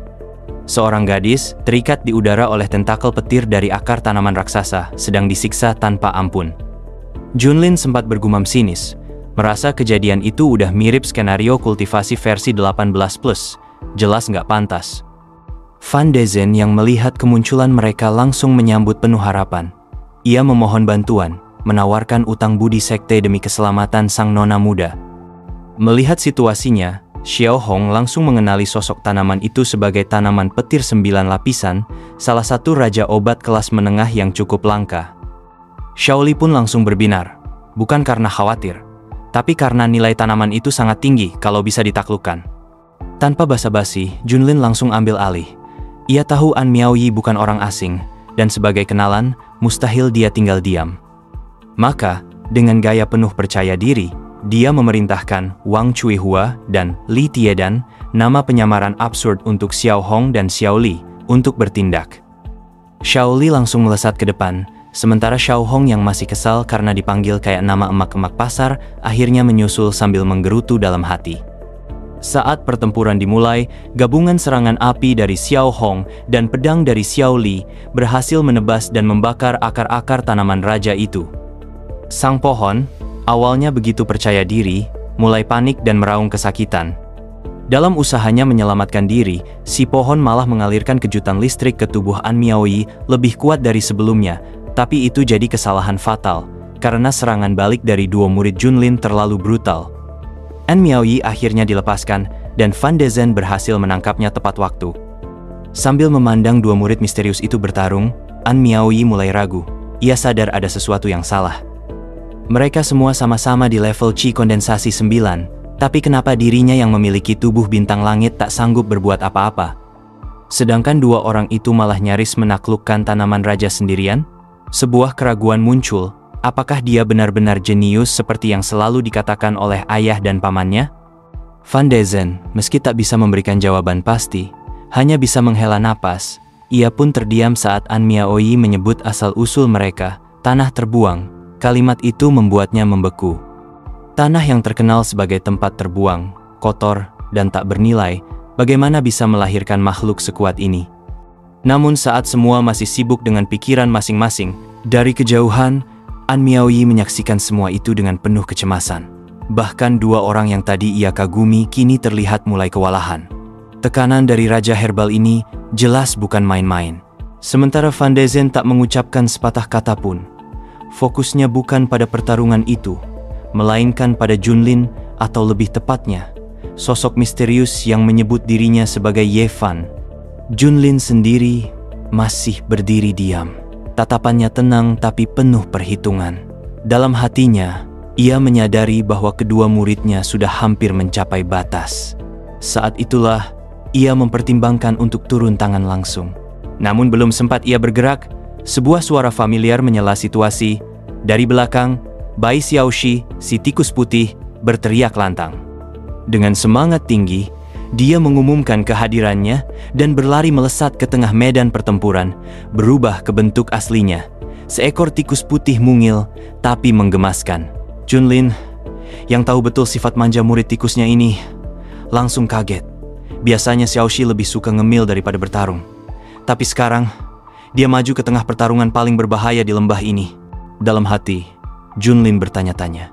Seorang gadis, terikat di udara oleh tentakel petir dari akar tanaman raksasa, sedang disiksa tanpa ampun. Junlin sempat bergumam sinis, merasa kejadian itu udah mirip skenario kultivasi versi 18+, jelas nggak pantas. Van de Zen yang melihat kemunculan mereka langsung menyambut penuh harapan. Ia memohon bantuan, menawarkan utang budi sekte demi keselamatan sang nona muda. Melihat situasinya, Xiao Hong langsung mengenali sosok tanaman itu sebagai tanaman petir 9 lapisan, salah satu raja obat kelas menengah yang cukup langka. Shaoli pun langsung berbinar, bukan karena khawatir, tapi karena nilai tanaman itu sangat tinggi kalau bisa ditaklukkan. Tanpa basa-basi, Junlin langsung ambil alih. Ia tahu An Miaoyi bukan orang asing, dan sebagai kenalan, mustahil dia tinggal diam. Maka, dengan gaya penuh percaya diri, dia memerintahkan Wang Cuihua dan Li Tiedan, nama penyamaran absurd untuk Xiao Hong dan Xiao Li, untuk bertindak. Xiao Li langsung melesat ke depan, sementara Xiao Hong yang masih kesal karena dipanggil kayak nama emak-emak pasar, akhirnya menyusul sambil menggerutu dalam hati. Saat pertempuran dimulai, gabungan serangan api dari Xiao Hong dan pedang dari Xiao Li berhasil menebas dan membakar akar-akar tanaman raja itu. Sang pohon, awalnya begitu percaya diri, mulai panik dan meraung kesakitan. Dalam usahanya menyelamatkan diri, si pohon malah mengalirkan kejutan listrik ke tubuh An Miaoyi lebih kuat dari sebelumnya, tapi itu jadi kesalahan fatal, karena serangan balik dari dua murid Junlin terlalu brutal. An Miaoyi akhirnya dilepaskan, dan Van de Zen berhasil menangkapnya tepat waktu. Sambil memandang dua murid misterius itu bertarung, An Miaoyi mulai ragu. Ia sadar ada sesuatu yang salah. Mereka semua sama-sama di level Qi kondensasi 9, tapi kenapa dirinya yang memiliki tubuh bintang langit tak sanggup berbuat apa-apa? Sedangkan dua orang itu malah nyaris menaklukkan tanaman raja sendirian? Sebuah keraguan muncul, apakah dia benar-benar jenius seperti yang selalu dikatakan oleh ayah dan pamannya? Van de Zen, meski tak bisa memberikan jawaban pasti, hanya bisa menghela napas. Ia pun terdiam saat An Miaoyi menyebut asal-usul mereka, tanah terbuang. Kalimat itu membuatnya membeku. Tanah yang terkenal sebagai tempat terbuang, kotor, dan tak bernilai, bagaimana bisa melahirkan makhluk sekuat ini? Namun saat semua masih sibuk dengan pikiran masing-masing, dari kejauhan, An Miaoyi menyaksikan semua itu dengan penuh kecemasan. Bahkan dua orang yang tadi ia kagumi kini terlihat mulai kewalahan. Tekanan dari Raja Herbal ini jelas bukan main-main. Sementara Van de Zen tak mengucapkan sepatah kata pun. Fokusnya bukan pada pertarungan itu, melainkan pada Junlin atau lebih tepatnya, sosok misterius yang menyebut dirinya sebagai Ye Fan. Junlin sendiri masih berdiri diam. Tatapannya tenang tapi penuh perhitungan. Dalam hatinya, ia menyadari bahwa kedua muridnya sudah hampir mencapai batas. Saat itulah, ia mempertimbangkan untuk turun tangan langsung. Namun belum sempat ia bergerak, sebuah suara familiar menyela situasi. Dari belakang, Bai Xiaoxi, si tikus putih, berteriak lantang. Dengan semangat tinggi, dia mengumumkan kehadirannya dan berlari melesat ke tengah medan pertempuran, berubah ke bentuk aslinya. Seekor tikus putih mungil, tapi menggemaskan. Junlin, yang tahu betul sifat manja murid tikusnya ini, langsung kaget. Biasanya Xiaoxi lebih suka ngemil daripada bertarung. Tapi sekarang, dia maju ke tengah pertarungan paling berbahaya di lembah ini. Dalam hati, Junlin bertanya-tanya,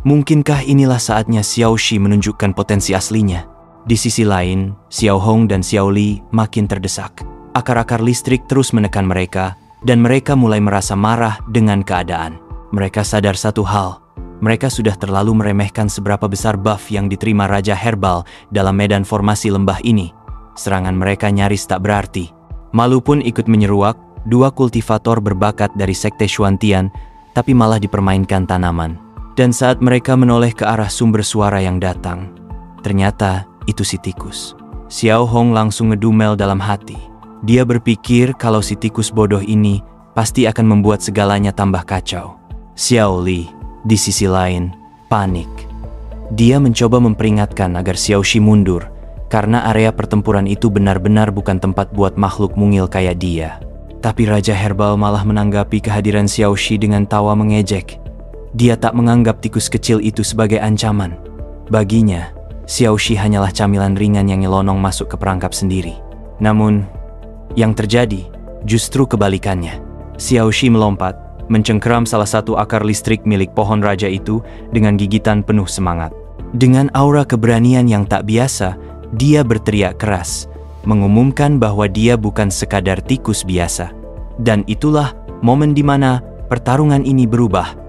mungkinkah inilah saatnya Xiaoxi menunjukkan potensi aslinya? Di sisi lain, Xiao Hong dan Xiao Li makin terdesak. Akar-akar listrik terus menekan mereka, dan mereka mulai merasa marah dengan keadaan. Mereka sadar satu hal, mereka sudah terlalu meremehkan seberapa besar buff yang diterima Raja Herbal dalam medan formasi lembah ini. Serangan mereka nyaris tak berarti. Malu pun ikut menyeruak. Dua kultivator berbakat dari Sekte Xuantian, tapi malah dipermainkan tanaman. Dan saat mereka menoleh ke arah sumber suara yang datang, ternyata itu si tikus. Xiao Hong langsung ngedumel dalam hati. Dia berpikir kalau si tikus bodoh ini pasti akan membuat segalanya tambah kacau. Xiao Li, di sisi lain, panik. Dia mencoba memperingatkan agar Xiaoxi mundur, karena area pertempuran itu benar-benar bukan tempat buat makhluk mungil kayak dia. Tapi Raja Herbal malah menanggapi kehadiran Xiaoxi dengan tawa mengejek. Dia tak menganggap tikus kecil itu sebagai ancaman. Baginya, Xiaoxi hanyalah camilan ringan yang nyelonong masuk ke perangkap sendiri. Namun, yang terjadi justru kebalikannya. Xiaoxi melompat, mencengkeram salah satu akar listrik milik pohon raja itu dengan gigitan penuh semangat. Dengan aura keberanian yang tak biasa, dia berteriak keras, mengumumkan bahwa dia bukan sekadar tikus biasa. Dan itulah momen di mana pertarungan ini berubah.